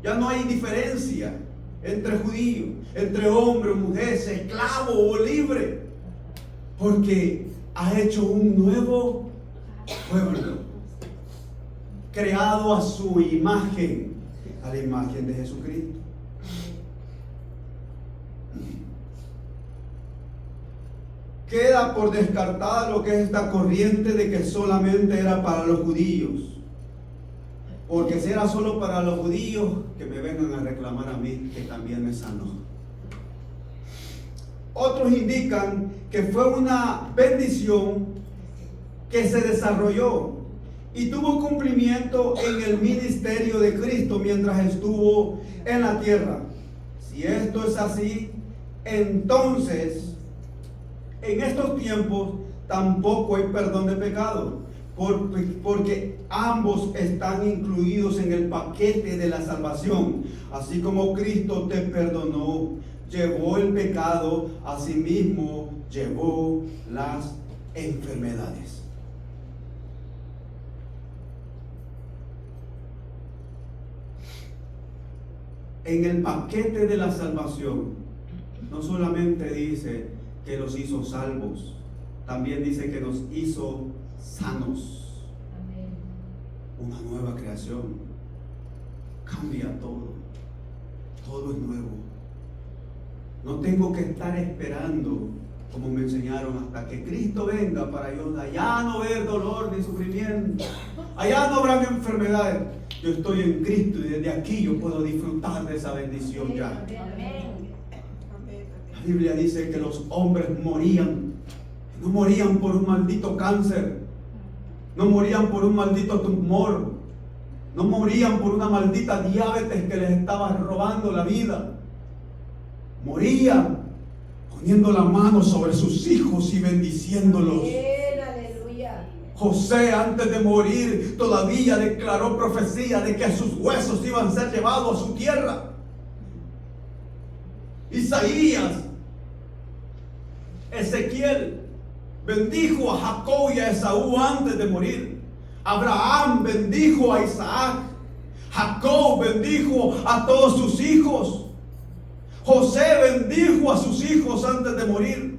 Ya no hay diferencia entre judío, entre hombre o mujer, esclavo o libre, porque ha hecho un nuevo pueblo, creado a su imagen, a la imagen de Jesucristo. Queda por descartar lo que es esta corriente de que solamente era para los judíos. Porque si era solo para los judíos, que me vengan a reclamar a mí, que también me sanó. Otros indican que fue una bendición que se desarrolló y tuvo cumplimiento en el ministerio de Cristo mientras estuvo en la tierra. Si esto es así, entonces en estos tiempos tampoco hay perdón de pecado, porque ambos están incluidos en el paquete de la salvación. Así como Cristo te perdonó, llevó el pecado, asimismo llevó las enfermedades. En el paquete de la salvación no solamente dice que los hizo salvos, también dice que nos hizo sanos. Amén. Una nueva creación. Cambia todo. Todo es nuevo. No tengo que estar esperando, como me enseñaron, hasta que Cristo venga para yo allá no ver dolor ni sufrimiento. Allá no habrán enfermedades. Yo estoy en Cristo y desde aquí yo puedo disfrutar de esa bendición ya. Amén. La Biblia dice que los hombres morían. No morían por un maldito cáncer. No morían por un maldito tumor. No morían por una maldita diabetes que les estaba robando la vida. Morían poniendo la mano sobre sus hijos y bendiciéndolos. Amén, aleluya. José, antes de morir, todavía declaró profecía de que sus huesos iban a ser llevados a su tierra. Isaías, Ezequiel bendijo a Jacob y a Esaú antes de morir. Abraham bendijo a Isaac. Jacob bendijo a todos sus hijos. José bendijo a sus hijos antes de morir.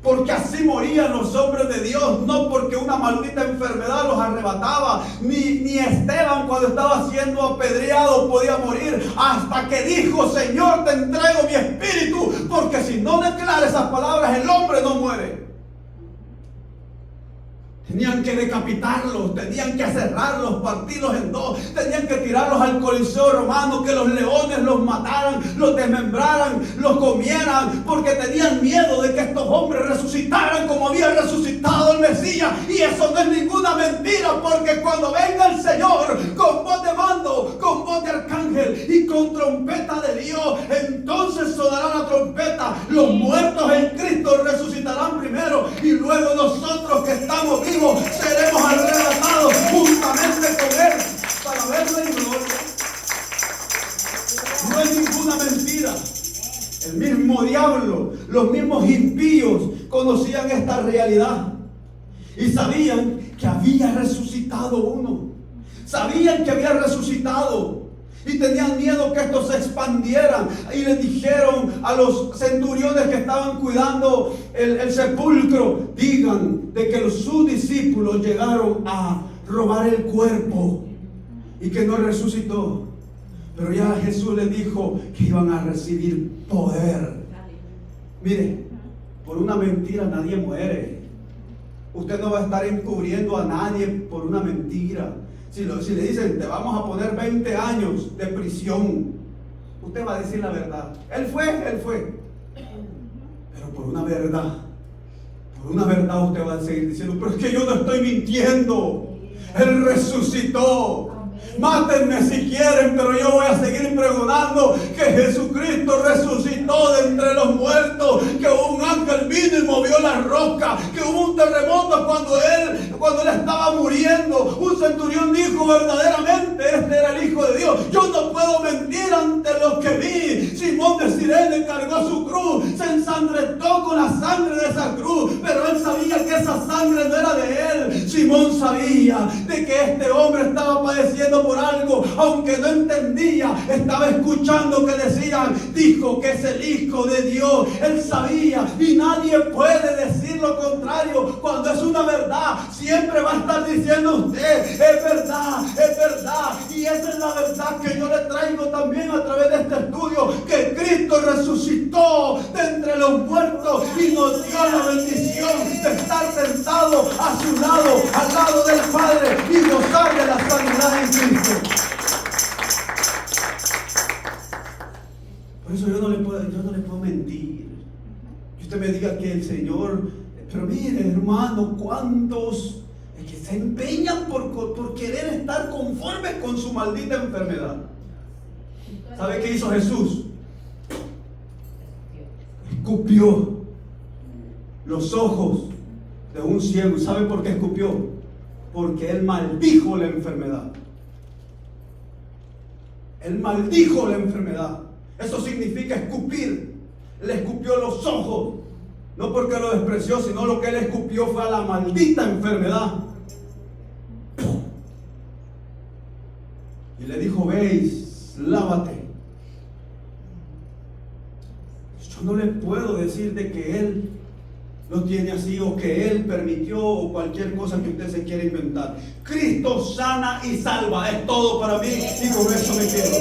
Porque así morían los hombres de Dios, no porque una maldita enfermedad los arrebataba. Ni Esteban, cuando estaba siendo apedreado, podía morir hasta que dijo: Señor, te entrego mi espíritu, porque si no declara esas palabras, el hombre no muere. Tenían que decapitarlos, tenían que cerrarlos, partirlos en dos, tenían que tirarlos al Coliseo romano, que los leones los mataran, los desmembraran, los comieran, porque tenían miedo de que estos hombres resucitaran como había resucitado el Mesías. Y eso no es ninguna mentira, porque cuando venga el Señor con voz de mando, con voz de arcángel y con trompeta de Dios, entonces sonará la trompeta. Los muertos en Cristo resucitarán primero y luego nosotros que estamos vivos seremos arrebatados juntamente con Él para verlo en gloria. No es ninguna mentira. El mismo diablo, los mismos impíos conocían esta realidad y sabían que había resucitado uno. Sabían que había resucitado y tenían miedo que esto se expandieran, y les dijeron a los centuriones que estaban cuidando el sepulcro: digan de que sus discípulos llegaron a robar el cuerpo y que no resucitó. Pero ya Jesús les dijo que iban a recibir poder. Mire, por una mentira nadie muere. Usted no va a estar encubriendo a nadie por una mentira. Si le dicen: te vamos a poner 20 años de prisión, usted va a decir la verdad. Él fue. Pero por una verdad usted va a seguir diciendo: pero es que yo no estoy mintiendo. Él resucitó. Mátenme si quieren, pero yo voy a seguir pregonando que Jesucristo resucitó de entre los muertos, que un ángel vino y movió la roca, que hubo un terremoto cuando él estaba muriendo. Un centurión dijo: verdaderamente este era el Hijo de Dios. Yo no puedo mentir ante los que vi. Simón de Cirene cargó su cruz, se ensangrentó con la sangre de esa cruz, pero él sabía que esa sangre no era de él. Simón sabía de que este hombre estaba padeciendo por algo, aunque no entendía. Estaba escuchando que decían: dijo que es el Hijo de Dios. Él sabía, y nadie puede decir lo contrario. Cuando es una verdad, siempre va a estar diciendo usted: es verdad, es verdad. Y esa es la verdad que yo le traigo también a través de este estudio, que Cristo resucitó de entre los muertos y nos dio la bendición de estar sentado a su lado, al lado del Padre, y gozar de la sanidad en Cristo. Por eso yo no le puedo mentir. Que usted me diga que el Señor, pero mire, hermano, cuántos que se empeñan por querer estar conformes con su maldita enfermedad. ¿Sabe qué hizo Jesús? Escupió los ojos de un ciego. ¿Y sabe por qué escupió? Porque él maldijo la enfermedad. Él maldijo la enfermedad. Eso significa escupir. Le escupió los ojos. No porque lo despreció, sino lo que él escupió fue a la maldita enfermedad. Y le dijo: veis, lávate. Yo no le puedo decir de que él lo tiene así, o que él permitió, o cualquier cosa que usted se quiera inventar. Cristo sana y salva. Es todo para mí, y con eso me quedo.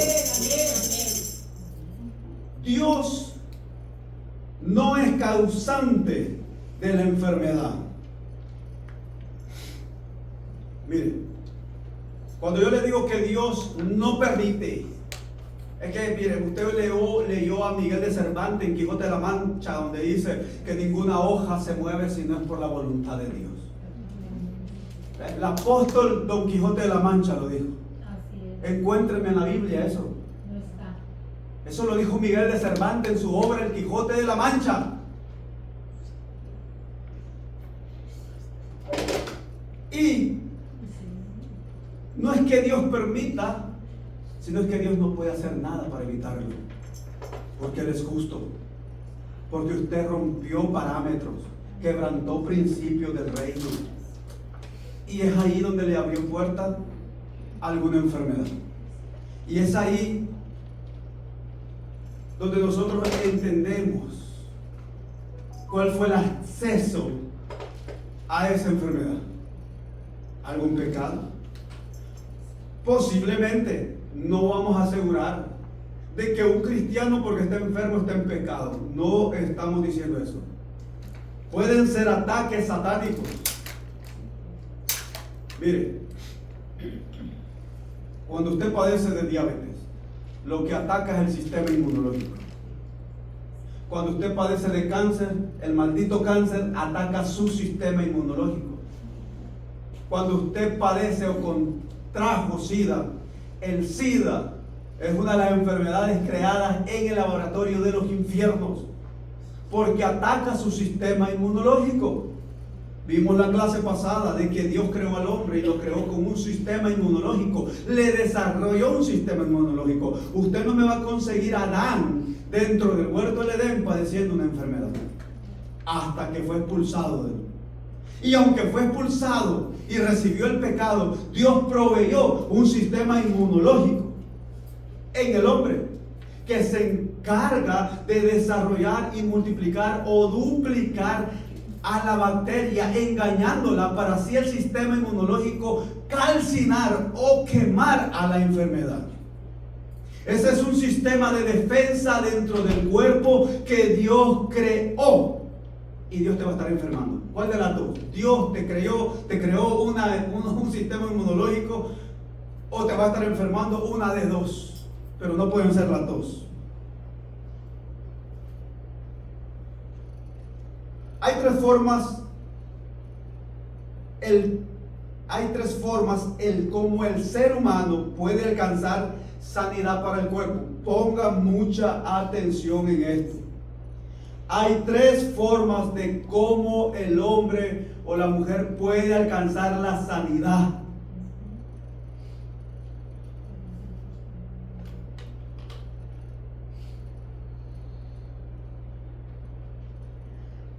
Dios no es causante de la enfermedad. Mire, cuando yo le digo que Dios no permite, es que, mire, usted leyó a Miguel de Cervantes en Quijote de la Mancha, donde dice que ninguna hoja se mueve si no es por la voluntad de Dios. El apóstol Don Quijote de la Mancha lo dijo. Encuéntrenme en la Biblia eso. Eso lo dijo Miguel de Cervantes en su obra El Quijote de la Mancha. Y no es que Dios permita, sino es que Dios no puede hacer nada para evitarlo, porque Él es justo, porque usted rompió parámetros, quebrantó principios del reino, y es ahí donde le abrió puerta a alguna enfermedad. Y es ahí donde nosotros entendemos cuál fue el acceso a esa enfermedad. ¿Algún pecado? Posiblemente. No vamos a asegurar de que un cristiano, porque está enfermo, está en pecado. No estamos diciendo eso. Pueden ser ataques satánicos. Mire, cuando usted padece de diabetes, lo que ataca es el sistema inmunológico. Cuando usted padece de cáncer, el maldito cáncer ataca su sistema inmunológico. Cuando usted padece o contrajo SIDA, el SIDA es una de las enfermedades creadas en el laboratorio de los infiernos, porque ataca su sistema inmunológico. Vimos la clase pasada de que Dios creó al hombre y lo creó con un sistema inmunológico. Le desarrolló un sistema inmunológico. Usted no me va a conseguir a Adán dentro del huerto del Edén padeciendo una enfermedad, hasta que fue expulsado de él. Y aunque fue expulsado y recibió el pecado, Dios proveyó un sistema inmunológico en el hombre que se encarga de desarrollar y multiplicar o duplicar a la bacteria, engañándola para así el sistema inmunológico calcinar o quemar a la enfermedad. Ese es un sistema de defensa dentro del cuerpo que Dios creó. Y Dios te va a estar enfermando. ¿Cuál de las dos? Dios te creó un sistema inmunológico, o te va a estar enfermando, una de dos. Pero no pueden ser las dos. Hay tres formas. hay tres formas como el ser humano puede alcanzar sanidad para el cuerpo. Ponga mucha atención en esto. Hay tres formas de cómo el hombre o la mujer puede alcanzar la sanidad.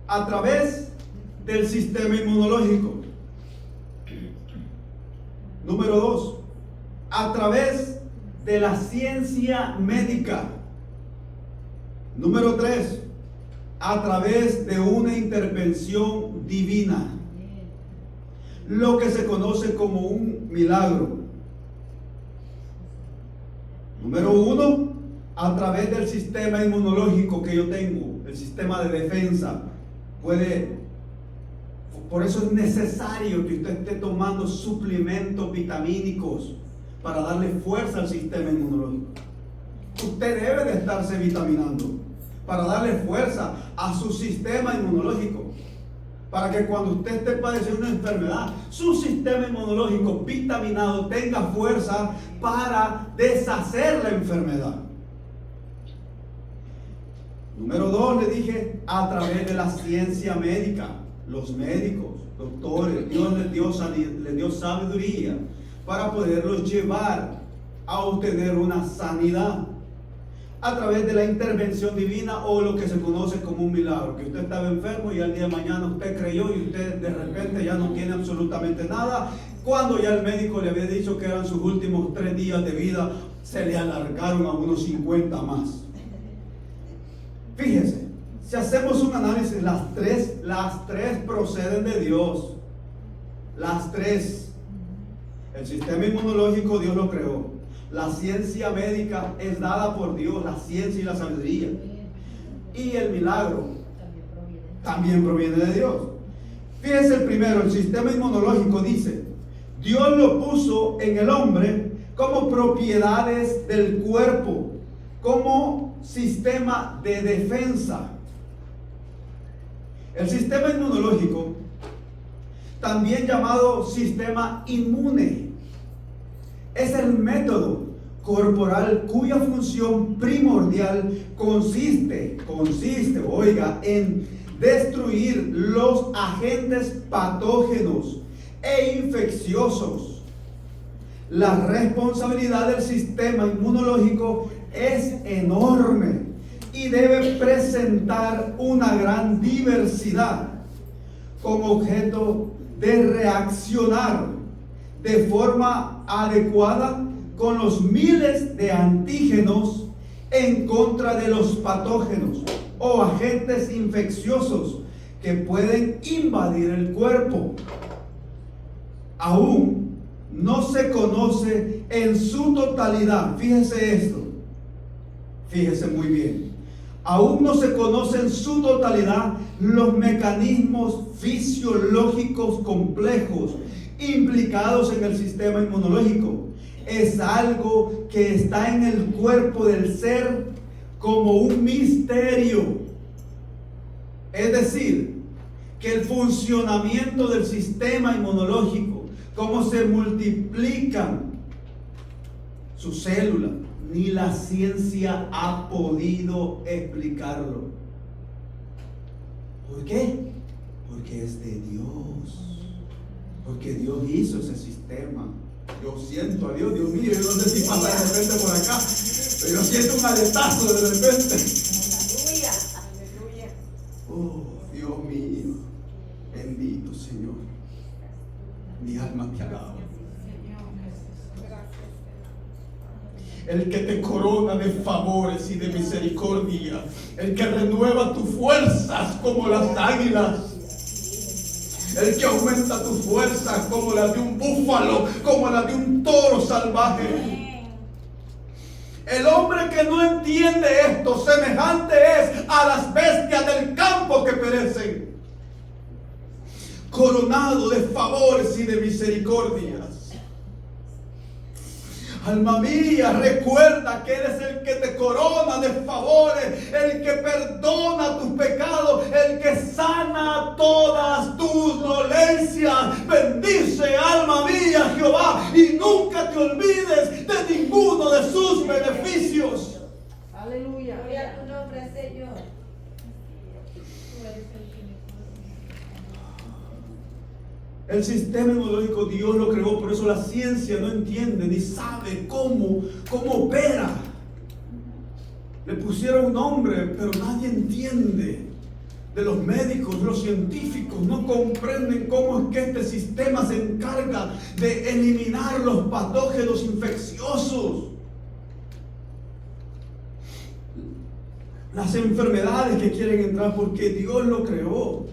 A través del sistema inmunológico. Número 2, a través de la ciencia médica. Número 3, a través de una intervención divina, lo que se conoce como un milagro. Número 1, a través del sistema inmunológico que yo tengo, el sistema de defensa. Por eso es necesario que usted esté tomando suplementos vitamínicos para darle fuerza al sistema inmunológico. Usted debe de estarse vitaminando para darle fuerza a su sistema inmunológico, para que cuando usted esté padeciendo una enfermedad, su sistema inmunológico vitaminado tenga fuerza para deshacer la enfermedad. Número 2, le dije, a través de la ciencia médica. Los médicos, doctores, Dios les dio sabiduría para poderlos llevar a obtener una sanidad. A través de la intervención divina, o lo que se conoce como un milagro, que usted estaba enfermo y al día de mañana usted creyó y usted de repente ya no tiene absolutamente nada, cuando ya el médico le había dicho que eran sus últimos 3 días de vida, se le alargaron a unos 50 más. Fíjese, si hacemos un análisis, las tres proceden de Dios. Las tres. El sistema inmunológico Dios lo creó. La ciencia médica es dada por Dios, la ciencia y la sabiduría. Y el milagro también proviene de Dios. Fíjense el primero, el sistema inmunológico dice, Dios lo puso en el hombre como propiedades del cuerpo, como sistema de defensa. El sistema inmunológico, también llamado sistema inmune, es el método corporal cuya función primordial consiste, en destruir los agentes patógenos e infecciosos. La responsabilidad del sistema inmunológico es enorme y debe presentar una gran diversidad con objeto de reaccionar de forma adecuada con los miles de antígenos en contra de los patógenos o agentes infecciosos que pueden invadir el cuerpo. Aún no se conoce en su totalidad, fíjese esto, fíjese muy bien, aún no se conoce en su totalidad los mecanismos fisiológicos complejos implicados en el sistema inmunológico. Es algo que está en el cuerpo del ser como un misterio. Es decir, que el funcionamiento del sistema inmunológico, cómo se multiplican sus células, ni la ciencia ha podido explicarlo. ¿Por qué? Porque es de Dios. Porque Dios hizo ese sistema. Yo siento a Dios, Dios mío, yo no sé si pasa de repente por acá, pero yo siento un aletazo de repente. Aleluya, aleluya. Oh, Dios mío, bendito Señor. Mi alma te alaba. El que te corona de favores y de misericordia, el que renueva tus fuerzas como las águilas, el que aumenta tus fuerzas como las de un búfalo, como las de un toro salvaje. El hombre que no entiende esto, semejante es a las bestias del campo que perecen, coronado de favores y de misericordias. Alma mía, recuerda que eres el que te corona de favores, el que perdona tus pecados, el que sana todas tus dolencias. Bendice, alma a Jehová y nunca te olvides de ninguno de sus beneficios. Aleluya. Gloria a tu nombre, Señor. Tú eres el que me El sistema inmunológico Dios lo creó, por eso la ciencia no entiende ni sabe cómo opera. Le pusieron un nombre, pero nadie entiende. De los médicos, los científicos no comprenden cómo es que este sistema se encarga de eliminar los patógenos infecciosos. Las enfermedades que quieren entrar porque Dios lo creó.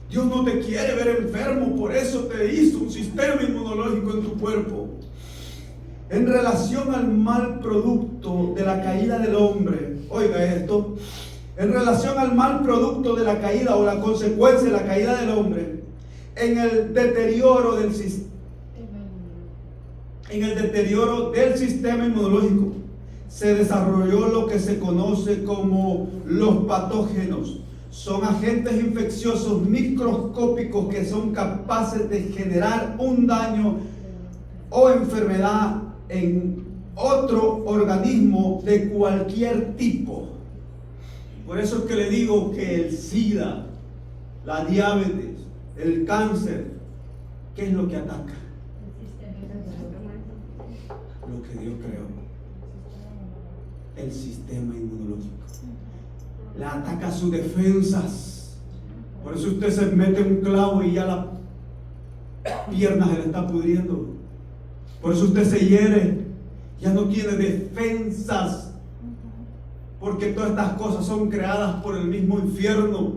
Dios no te quiere ver enfermo, por eso te hizo un sistema inmunológico en tu cuerpo. En relación al mal producto de la caída del hombre, oiga esto, en relación al mal producto de la caída o la consecuencia de la caída del hombre, en el deterioro del sistema inmunológico, se desarrolló lo que se conoce como los patógenos. Son agentes infecciosos microscópicos que son capaces de generar un daño o enfermedad en otro organismo de cualquier tipo. Por eso es que le digo que el SIDA, la diabetes, el cáncer, ¿qué es lo que ataca? Lo que Dios creó. El sistema inmunológico. Le ataca sus defensas. Por eso usted se mete un clavo y ya la pierna se le está pudriendo. Por eso usted se hiere, ya no tiene defensas. Porque todas estas cosas son creadas por el mismo infierno.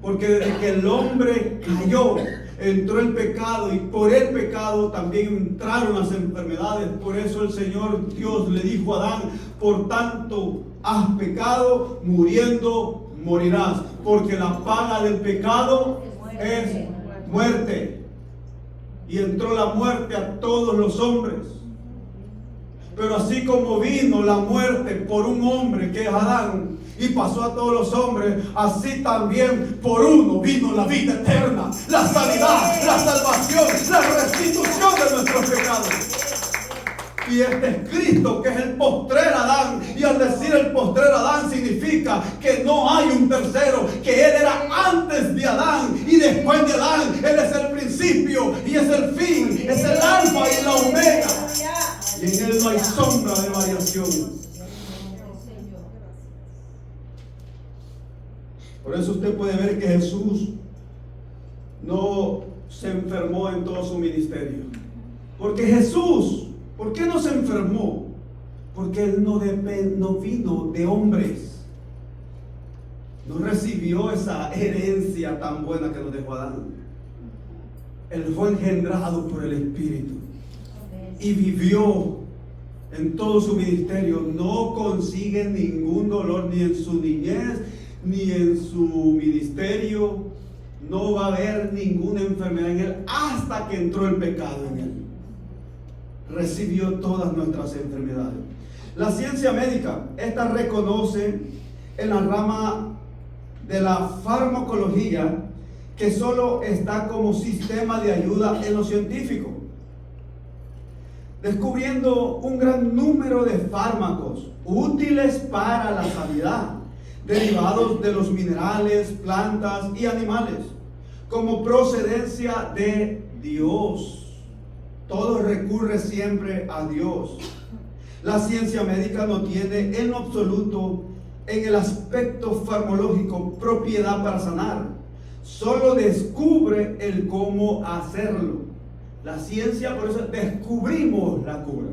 Porque desde que el hombre cayó, entró el pecado, y por el pecado también entraron las enfermedades. Por eso el Señor Dios le dijo a Adán: por tanto has pecado, muriendo morirás, porque la paga del pecado es muerte. Y entró la muerte a todos los hombres. Pero así como vino la muerte por un hombre que es Adán y pasó a todos los hombres, así también por uno vino la vida eterna, la sanidad, la salvación, la restitución de nuestros pecados. Y este es Cristo, que es el postrer Adán. Y al decir el postrer Adán significa que no hay un tercero, que Él era antes de Adán y después de Adán. Él es el principio y es el fin, es el alfa y la omega. Y en Él no hay sombra de variación. Por eso usted puede ver que Jesús no se enfermó en todo su ministerio. Porque Jesús, ¿por qué no se enfermó? Porque Él no vino de hombres. No recibió esa herencia tan buena que nos dejó Adán. Él fue engendrado por el Espíritu. Y vivió en todo su ministerio. No consigue ningún dolor ni en su niñez ni en su ministerio. No va a haber ninguna enfermedad en Él hasta que entró el pecado en Él. Recibió todas nuestras enfermedades. La ciencia médica, esta reconoce en la rama de la farmacología que solo está como sistema de ayuda en lo científico, descubriendo un gran número de fármacos útiles para la sanidad, derivados de los minerales, plantas y animales, como procedencia de Dios. Todo recurre siempre a Dios. La ciencia médica no tiene en lo absoluto, en el aspecto farmacológico, propiedad para sanar. Solo descubre el cómo hacerlo. La ciencia, por eso descubrimos la cura,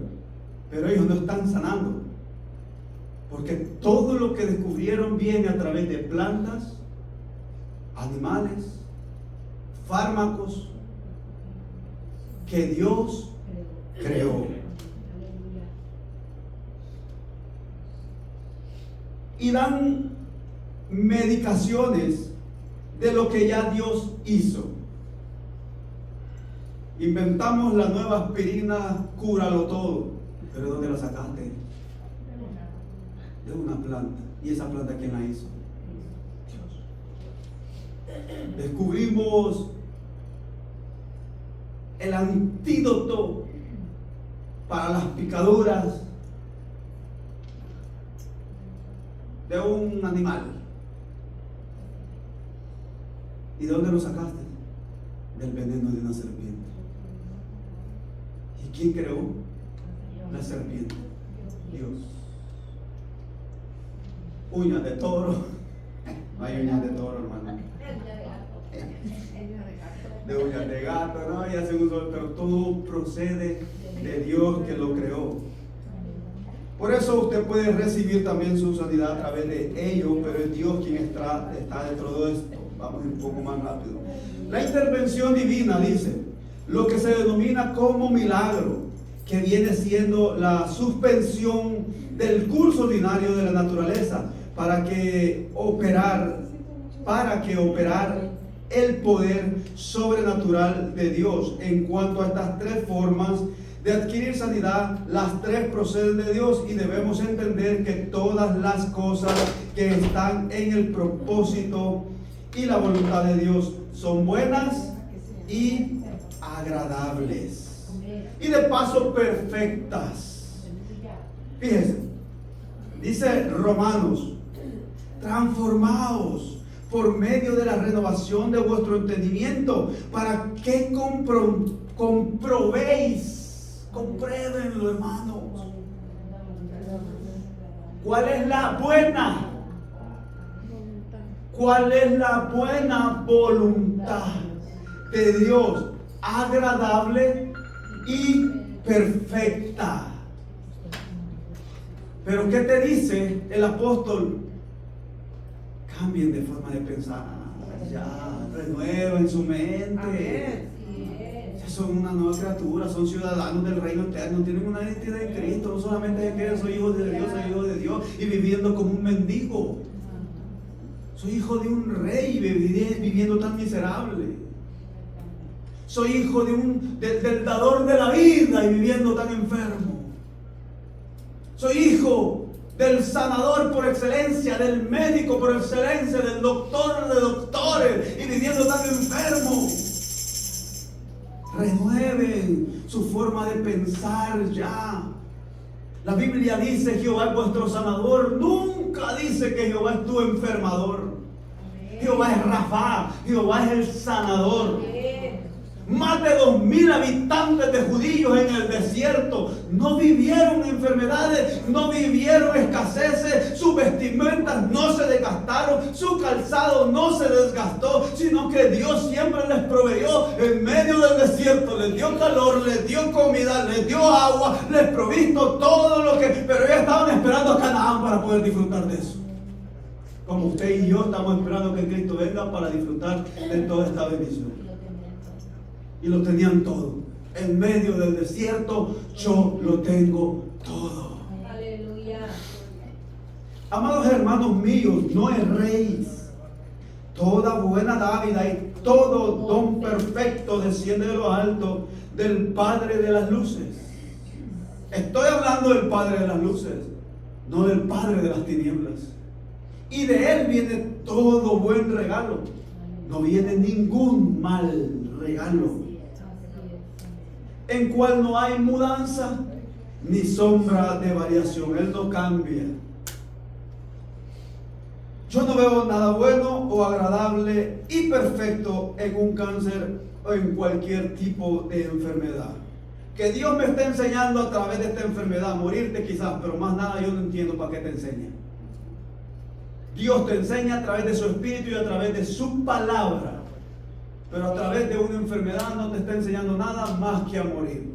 pero ellos no están sanando, porque todo lo que descubrieron viene a través de plantas, animales, fármacos que Dios creó. Y dan medicaciones de lo que ya Dios hizo. Inventamos la nueva aspirina, cúralo todo. ¿Pero de dónde la sacaste? De una planta. ¿Y esa planta quién la hizo? Dios. Descubrimos el antídoto para las picaduras de un animal. ¿Y de dónde lo sacaste? Del veneno de una serpiente. ¿Y quién creó la serpiente? Dios. Uñas de toro. No hay uñas de toro, hermano. De uñas de gato, no, y hacen un sol, pero todo procede de Dios que lo creó. Por eso usted puede recibir también su sanidad a través de ello, pero es Dios quien está dentro de todo esto. Vamos un poco más rápido. La intervención divina, dice, lo que se denomina como milagro, que viene siendo la suspensión del curso ordinario de la naturaleza para que operar el poder sobrenatural de Dios. En cuanto a estas tres formas de adquirir sanidad, las tres proceden de Dios, y debemos entender que todas las cosas que están en el propósito y la voluntad de Dios son buenas y agradables, y de paso perfectas. Fíjense, dice Romanos: transformaos por medio de la renovación de vuestro entendimiento, para que comprobéis, compruébenlo, hermanos, cuál es la buena voluntad de Dios, agradable y perfecta. Pero ¿qué te dice el apóstol? Cambien de forma de pensar, ya, renueven su mente. Amén. Ya son una nueva criatura, son ciudadanos del reino eterno, tienen una identidad en Cristo. No solamente es que soy hijo de Dios, soy hijo de Dios y viviendo como un mendigo. Soy hijo de un rey viviendo tan miserable. Soy hijo del dador de la vida y viviendo tan enfermo. Soy hijo del sanador por excelencia, del médico por excelencia, del doctor de doctores y viviendo tan enfermo. Renueven su forma de pensar ya. La Biblia dice: Jehová es vuestro sanador. Nunca dice que Jehová es tu enfermador. Jehová es Rafa, Jehová es el sanador. Más de 2,000 habitantes de judíos en el desierto no vivieron enfermedades, no vivieron escaseces, sus vestimentas no se desgastaron, su calzado no se desgastó, sino que Dios siempre les proveyó en medio del desierto, les dio calor, les dio comida, les dio agua, les provisto todo lo que, pero ellos estaban esperando a Canaán para poder disfrutar de eso. Como usted y yo estamos esperando que Cristo venga para disfrutar de toda esta bendición. Y lo tenían todo. En medio del desierto, yo lo tengo todo. Aleluya. Amados hermanos míos, no erréis. Toda buena dávida y todo don perfecto desciende de lo alto, del Padre de las luces. Estoy hablando del Padre de las luces, no del Padre de las tinieblas. Y de Él viene todo buen regalo. No viene ningún mal regalo, en cual no hay mudanza ni sombra de variación. Él no cambia. Yo no veo nada bueno o agradable y perfecto en un cáncer o en cualquier tipo de enfermedad. Que Dios me esté enseñando a través de esta enfermedad, morirte quizás, pero más nada yo no entiendo para qué te enseña. Dios te enseña a través de su espíritu y a través de su palabra. Pero a través de una enfermedad no te está enseñando nada más que a morir.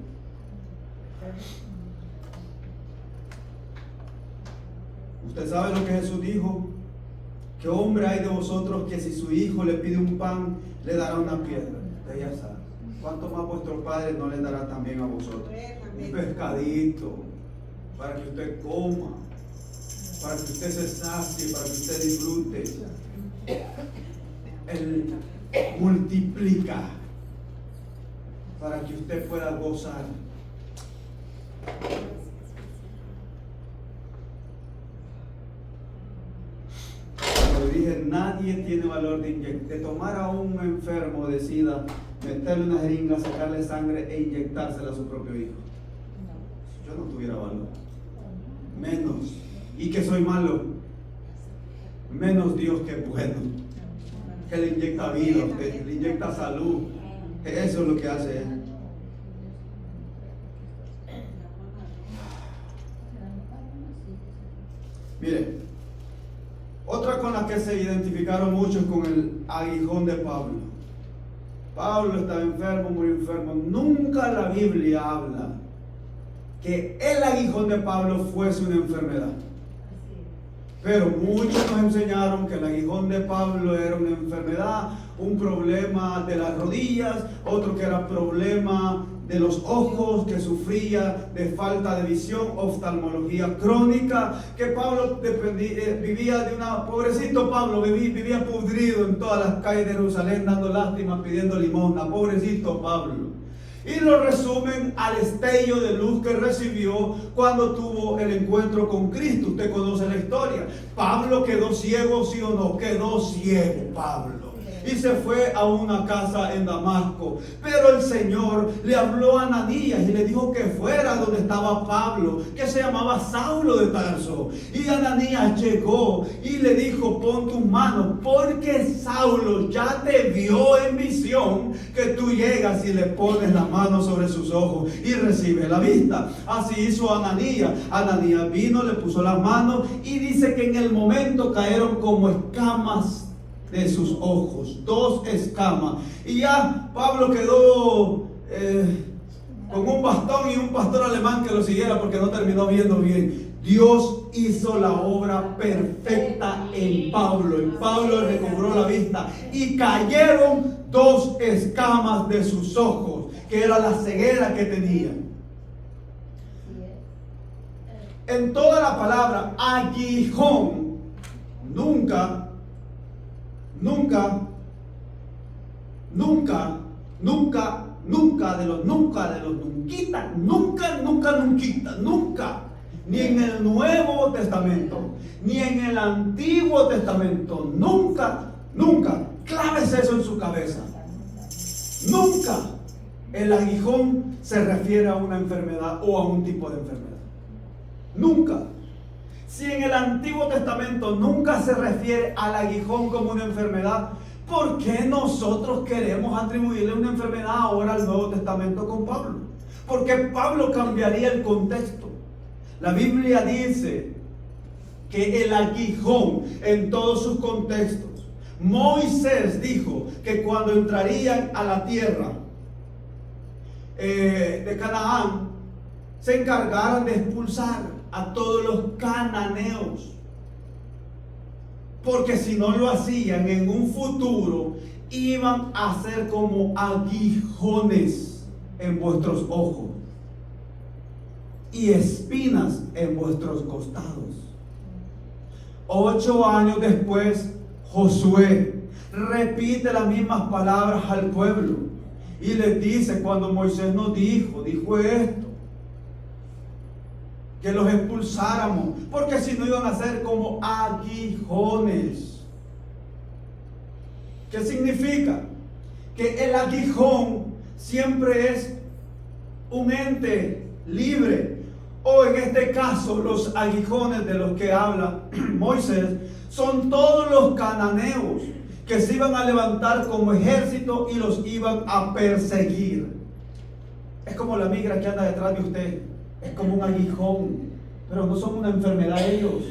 Usted sabe lo que Jesús dijo: ¿qué hombre hay de vosotros que si su hijo le pide un pan, le dará una piedra? Usted ya sabe. ¿Cuánto más vuestro Padre no le dará también a vosotros un pescadito para que usted coma, para que usted se sacie, para que usted disfrute? Él multiplica para que usted pueda gozar. Como dije, nadie tiene valor de tomar a un enfermo de SIDA meterle una jeringa, sacarle sangre e inyectársela a su propio hijo. Yo no tuviera valor. Menos. Y que soy malo. Menos Dios que es bueno. Que le inyecta vida, que le inyecta salud. Eso es lo que hace Él. Mire, otra con la que se identificaron muchos con el aguijón de Pablo. Pablo estaba enfermo, murió enfermo. Nunca la Biblia habla que el aguijón de Pablo fuese una enfermedad. Pero muchos nos enseñaron que el aguijón de Pablo era una enfermedad, un problema de las rodillas, otro que era problema de los ojos, que sufría de falta de visión, oftalmología crónica, que Pablo vivía de una... Pobrecito Pablo, vivía pudrido en todas las calles de Jerusalén, dando lástima, pidiendo limosna. Pobrecito Pablo. Y lo resumen al destello de luz que recibió cuando tuvo el encuentro con Cristo. Usted conoce la historia. Pablo quedó ciego, ¿sí o no? Quedó ciego Pablo. Y se fue a una casa en Damasco. Pero el Señor le habló a Ananías y le dijo que fuera donde estaba Pablo, que se llamaba Saulo de Tarso. Y Ananías llegó y le dijo: pon tus manos, porque Saulo ya te vio en visión que tú llegas y le pones la mano sobre sus ojos y recibe la vista. Así hizo Ananías. Ananías vino, le puso las manos y dice que en el momento cayeron como escamas de sus ojos, 2 escamas, y ya Pablo quedó con un bastón y un pastor alemán que lo siguiera porque no terminó viendo bien. Dios hizo la obra perfecta en Pablo. En Pablo recobró la vista y cayeron 2 escamas de sus ojos, que era la ceguera que tenía. En toda la palabra aguijón, nunca nunca, ni en el Nuevo Testamento, ni en el Antiguo Testamento, nunca, clávese eso en su cabeza. Nunca el aguijón se refiere a una enfermedad o a un tipo de enfermedad. Nunca. Si en el Antiguo Testamento nunca se refiere al aguijón como una enfermedad, ¿por qué nosotros queremos atribuirle una enfermedad ahora al Nuevo Testamento con Pablo? Porque Pablo cambiaría el contexto. La Biblia dice que el aguijón en todos sus contextos. Moisés dijo que cuando entrarían a la tierra de Canaán, se encargaran de expulsar a todos los cananeos, porque si no lo hacían en un futuro iban a ser como aguijones en vuestros ojos y espinas en vuestros costados. 8 años después, Josué repite las mismas palabras al pueblo y les dice: cuando Moisés nos dijo esto, que los expulsáramos, porque si no iban a ser como aguijones. ¿Qué significa? Que el aguijón siempre es un ente libre, o en este caso los aguijones de los que habla Moisés son todos los cananeos que se iban a levantar como ejército y los iban a perseguir. Es como la migra que anda detrás de usted. Es como un aguijón, pero no son una enfermedad ellos.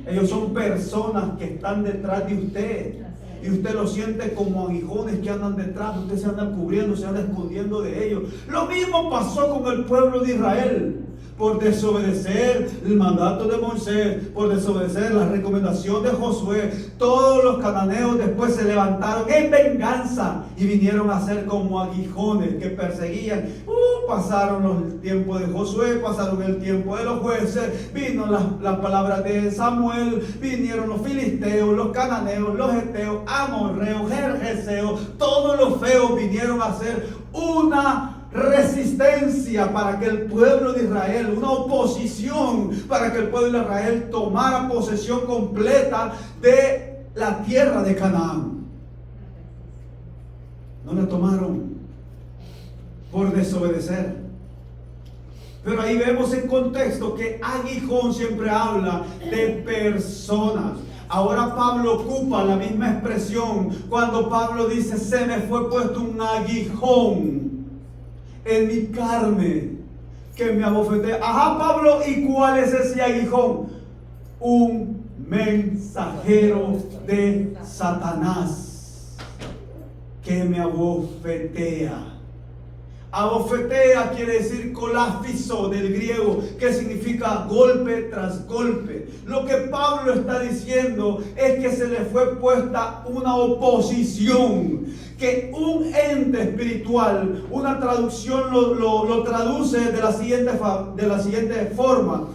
Ellos son personas que están detrás de usted. Y usted los siente como aguijones que andan detrás. Usted se anda cubriendo, se anda escondiendo de ellos. Lo mismo pasó con el pueblo de Israel. Por desobedecer el mandato de Moisés, por desobedecer la recomendación de Josué, todos los cananeos después se levantaron en venganza y vinieron a ser como aguijones que perseguían. Pasaron los tiempos de Josué, pasaron el tiempo de los jueces, vino las palabras de Samuel, vinieron los filisteos, los cananeos, los heteos, amorreos, gergeseos, todos los feos vinieron a ser una resistencia para que el pueblo de Israel, una oposición para que el pueblo de Israel tomara posesión completa de la tierra de Canaán. No la tomaron. por desobedecer. Pero ahí vemos en contexto que aguijón siempre habla de personas. Ahora Pablo ocupa la misma expresión cuando Pablo dice: se me fue puesto un aguijón en mi carne que me abofetea. Ajá, Pablo, ¿y cuál es ese aguijón? Un mensajero de Satanás que me abofetea. Abofetea quiere decir colafizo del griego, que significa golpe tras golpe. Lo que Pablo está diciendo es que se le fue puesta una oposición, que un ente espiritual, una traducción lo traduce de la siguiente forma: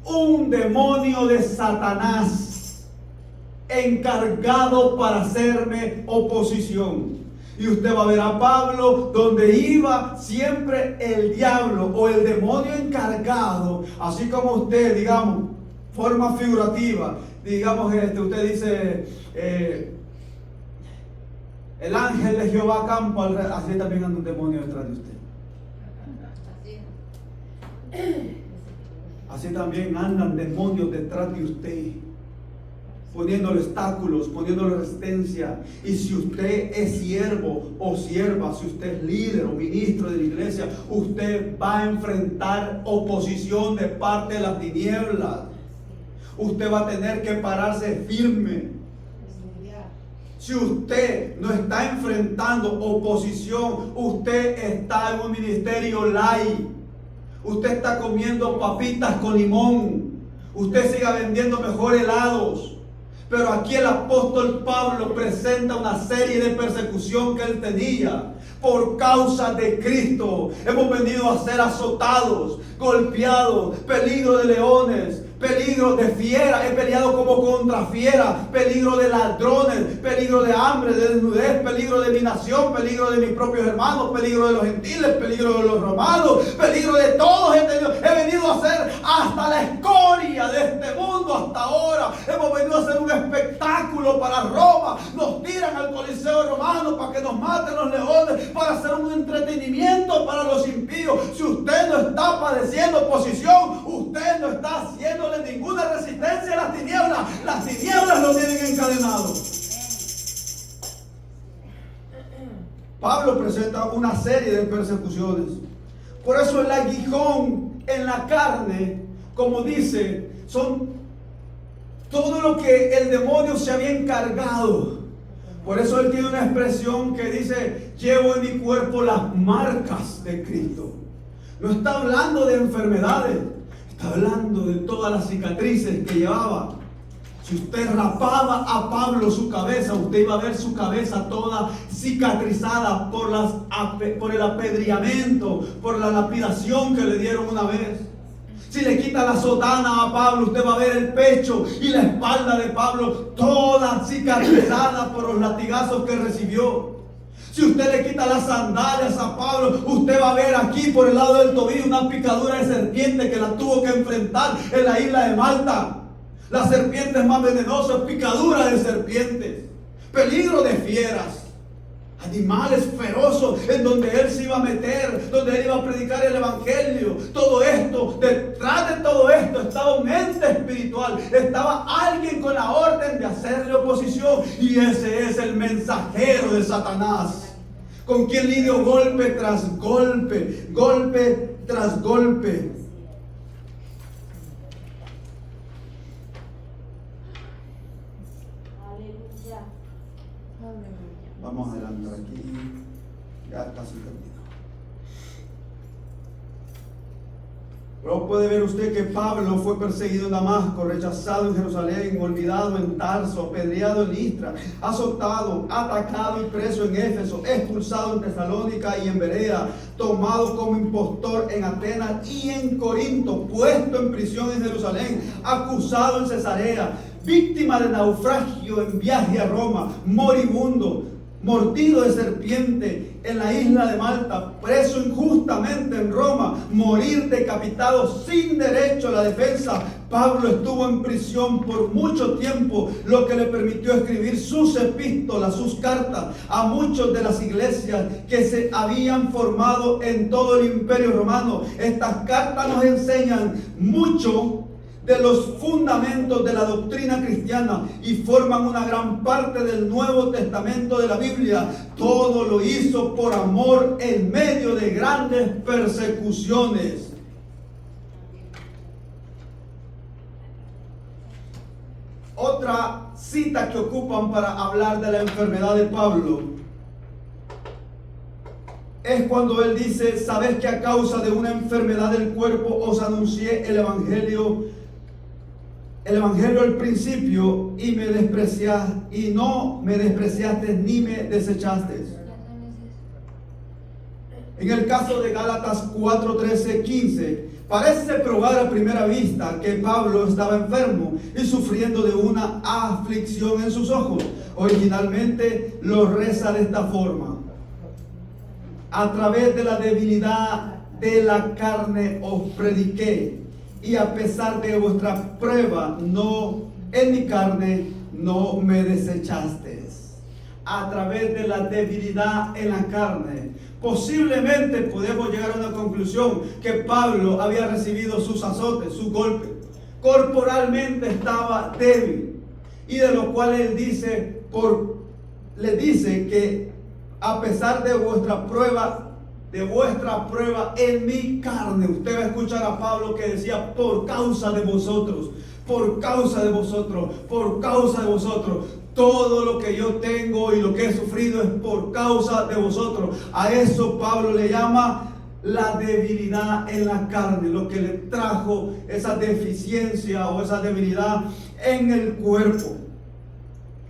un demonio de Satanás encargado para hacerme oposición. Y usted va a ver a Pablo donde iba siempre el diablo o el demonio encargado, así como usted, digamos, forma figurativa, digamos, usted dice, el ángel de Jehová campo, así también anda un demonio detrás de usted. Así también andan demonios detrás de usted, poniéndole obstáculos, poniéndole resistencia. Y si usted es siervo o sierva, si usted es líder o ministro de la iglesia, usted va a enfrentar oposición de parte de las tinieblas. Usted va a tener que pararse firme. Si usted no está enfrentando oposición, usted está en un ministerio light. Usted está comiendo papitas con limón. Usted siga vendiendo mejor helados. Pero aquí el apóstol Pablo presenta una serie de persecución que él tenía por causa de Cristo. Hemos venido a ser azotados, golpeados, peligro de leones, peligro de fiera. He peleado como contra fiera, peligro de ladrones, peligro de hambre, de desnudez, peligro de mi nación, peligro de mis propios hermanos, peligro de los gentiles, peligro de los romanos, peligro de todos. He venido a ser hasta la escoria de este mundo hasta ahora. Hemos venido a hacer un espectáculo para Roma. Nos tiran al Coliseo romano para que nos maten los leones, para hacer un entretenimiento para los impíos. Si usted no está padeciendo oposición, usted no está haciéndole ninguna resistencia a las tinieblas. Las tinieblas lo tienen encadenado. Pablo presenta una serie de persecuciones. Por eso el aguijón en la carne, como dice, son todo lo que el demonio se había encargado. Por eso él tiene una expresión que dice: llevo en mi cuerpo las marcas de Cristo. No está hablando de enfermedades, está hablando de todas las cicatrices que llevaba. Si usted rapaba a Pablo su cabeza, usted iba a ver su cabeza toda cicatrizada por el apedreamiento, por la lapidación que le dieron una vez. Si le quita la sotana a Pablo, usted va a ver el pecho y la espalda de Pablo toda cicatrizada por los latigazos que recibió. Si usted le quita las sandalias a Pablo, usted va a ver aquí por el lado del tobillo una picadura de serpiente que la tuvo que enfrentar en la isla de Malta. La serpiente es más venenosa, picadura de serpientes, peligro de fieras, animales feroces en donde él se iba a meter, donde él iba a predicar el evangelio. Todo esto, detrás de todo esto estaba un ente espiritual, estaba alguien con la orden de hacerle oposición, y ese es el mensajero de Satanás, con quien lidió golpe tras golpe, golpe tras golpe. Vamos a adelantar aquí, ya casi terminó. Pero puede ver usted que Pablo fue perseguido en Damasco, rechazado en Jerusalén, olvidado en Tarso, apedreado en Listra, azotado, atacado y preso en Éfeso, expulsado en Tesalónica y en Berea, tomado como impostor en Atenas y en Corinto, puesto en prisión en Jerusalén, acusado en Cesarea, víctima de naufragio en viaje a Roma, moribundo, mordido de serpiente en la isla de Malta, preso injustamente en Roma, morir decapitado sin derecho a la defensa. Pablo estuvo en prisión por mucho tiempo, lo que le permitió escribir sus epístolas, sus cartas a muchos de las iglesias que se habían formado en todo el Imperio Romano. Estas cartas nos enseñan mucho de los fundamentos de la doctrina cristiana y forman una gran parte del Nuevo Testamento de la Biblia. Todo lo hizo por amor en medio de grandes persecuciones. Otra cita que ocupan para hablar de la enfermedad de Pablo es cuando él dice: sabes que a causa de una enfermedad del cuerpo os anuncié el evangelio al principio y no me despreciaste ni me desechaste. En el caso de Gálatas 4, 13, 15, parece probar a primera vista que Pablo estaba enfermo y sufriendo de una aflicción en sus ojos. Originalmente lo reza de esta forma: a través de la debilidad de la carne os prediqué, y a pesar de vuestra prueba en mi carne no me desechasteis. A través de la debilidad en la carne, posiblemente podemos llegar a una conclusión que Pablo había recibido sus azotes, sus golpes. Corporalmente estaba débil, y de lo cual él le dice que a pesar de vuestra prueba en mi carne. Usted va a escuchar a Pablo que decía: por causa de vosotros, por causa de vosotros, por causa de vosotros. Todo lo que yo tengo y lo que he sufrido es por causa de vosotros. A eso Pablo le llama la debilidad en la carne, lo que le trajo esa deficiencia o esa debilidad en el cuerpo.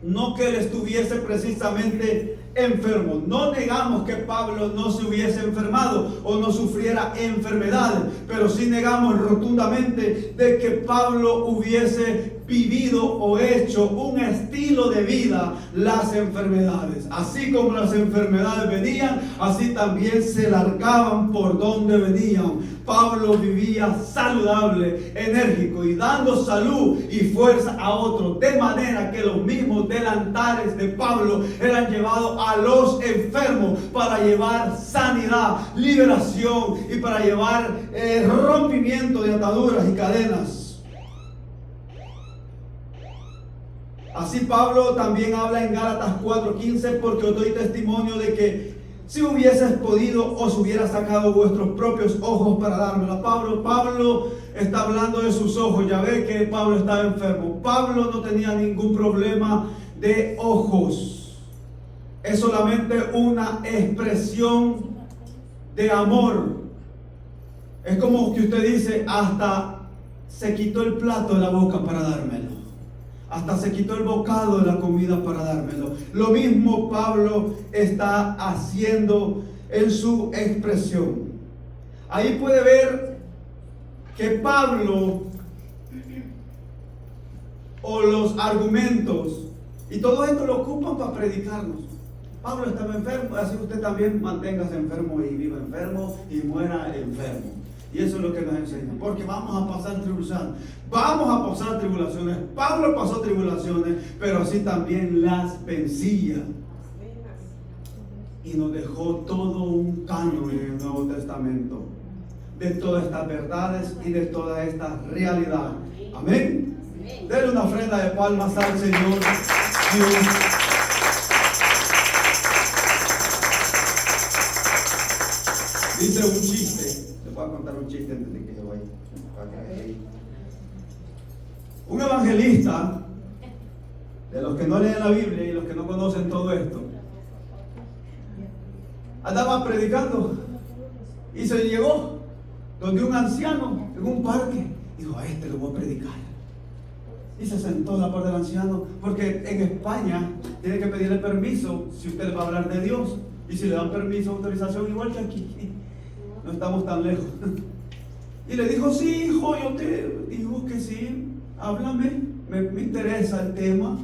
No que él estuviese precisamente enfermo. No negamos que Pablo no se hubiese enfermado o no sufriera enfermedades, pero sí negamos rotundamente de que Pablo hubiese vivido o hecho un estilo de vida las enfermedades. Así como las enfermedades venían, así también se largaban por donde venían. Pablo vivía saludable, enérgico y dando salud y fuerza a otros, de manera que los mismos delantares de Pablo eran llevados a los enfermos para llevar sanidad, liberación y para llevar rompimiento de ataduras y cadenas. Así Pablo también habla en Gálatas 4:15: porque os doy testimonio de que si hubieses podido, os hubiera sacado vuestros propios ojos para dármela. Pablo está hablando de sus ojos. Ya ve que Pablo estaba enfermo. Pablo no tenía ningún problema de ojos. Es solamente una expresión de amor. Es como que usted dice: hasta se quitó el plato de la boca para dármelo. Hasta se quitó el bocado de la comida para dármelo. Lo mismo Pablo está haciendo en su expresión. Ahí puede ver que Pablo, o los argumentos, y todo esto lo ocupan para predicarnos. Pablo estaba enfermo, así usted también manténgase enfermo y viva enfermo y muera enfermo. Y eso es lo que nos enseña, porque vamos a pasar tribulaciones. Vamos a pasar tribulaciones. Pablo pasó tribulaciones, pero así también las vencía. Y nos dejó todo un canon en el Nuevo Testamento de todas estas verdades y de toda esta realidad. Amén. Denle una ofrenda de palmas al Señor Dios. Dice un chiste. Les voy a contar un chiste antes de que se vaya. Un evangelista, de los que no leen la Biblia y los que no conocen todo esto, andaba predicando y se llegó donde un anciano en un parque. Dijo: a este lo voy a predicar. Y se sentó a la par del anciano, porque en España tiene que pedirle permiso si usted le va a hablar de Dios. Y si le dan permiso, autorización, igual que aquí, no estamos tan lejos. Y le dijo: sí, hijo, yo te digo que sí, háblame, me interesa el tema.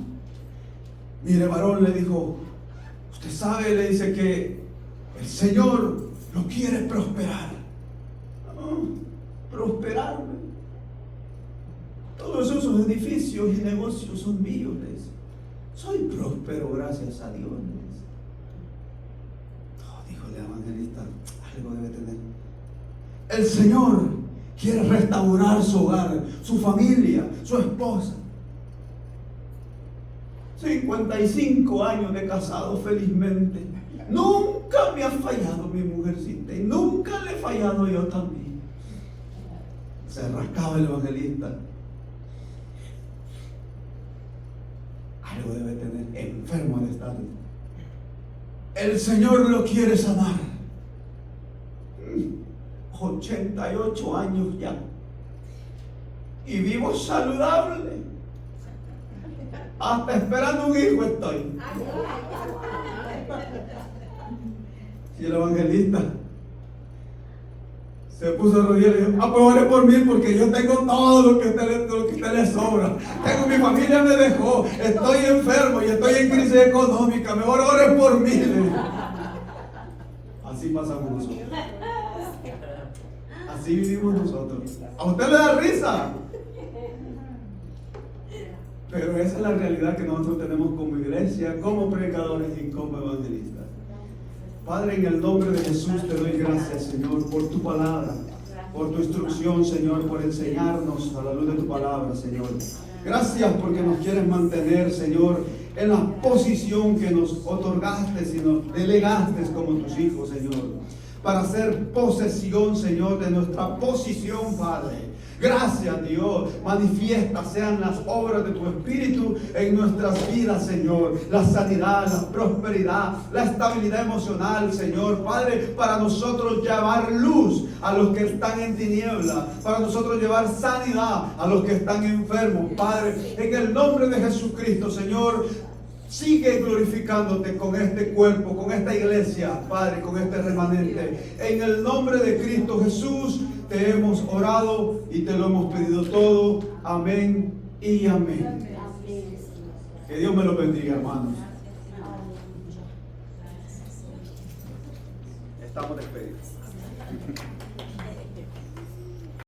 Mire, varón, le dijo, Usted sabe, le dice que el Señor lo quiere prosperar. Prosperarme. Todos esos edificios y negocios son míos, le dice. Soy próspero gracias a Dios, le dice. Oh, dijo el evangelista, algo debe tener. El Señor quiere restaurar su hogar, su familia, su esposa. 55 años de casado felizmente. Nunca me ha fallado mi mujercita y nunca le he fallado yo también. Se rascaba el evangelista. Algo debe tener, enfermo de estar. El Señor lo quiere sanar. 88 años ya. Y vivo saludable. Hasta esperando un hijo estoy. Y el evangelista se puso a rodillas y dijo: pues ore por mí, porque yo tengo todo lo que usted le sobra. Tengo, mi familia me dejó, estoy enfermo y estoy en crisis económica. Mejor ore por mí. Así pasamos nosotros. Así vivimos nosotros. A usted le da risa, pero esa es la realidad que nosotros tenemos como iglesia, como predicadores y como evangelistas. Padre, en el nombre de Jesús te doy gracias, Señor, por tu palabra, por tu instrucción, Señor, por enseñarnos a la luz de tu palabra, Señor. Gracias porque nos quieres mantener, Señor, en la posición que nos otorgaste y nos delegaste como tus hijos, Señor, para hacer posesión, Señor, de nuestra posición, Padre. Gracias, Dios. Manifiesta sean las obras de tu Espíritu en nuestras vidas, Señor. La sanidad, la prosperidad, la estabilidad emocional, Señor. Padre, para nosotros llevar luz a los que están en tiniebla. Para nosotros llevar sanidad a los que están enfermos. Padre, en el nombre de Jesucristo, Señor, sigue glorificándote con este cuerpo, con esta iglesia, Padre, con este remanente. En el nombre de Cristo Jesús te hemos orado y te lo hemos pedido todo. Amén y amén. Que Dios me lo bendiga, hermanos. Estamos despedidos.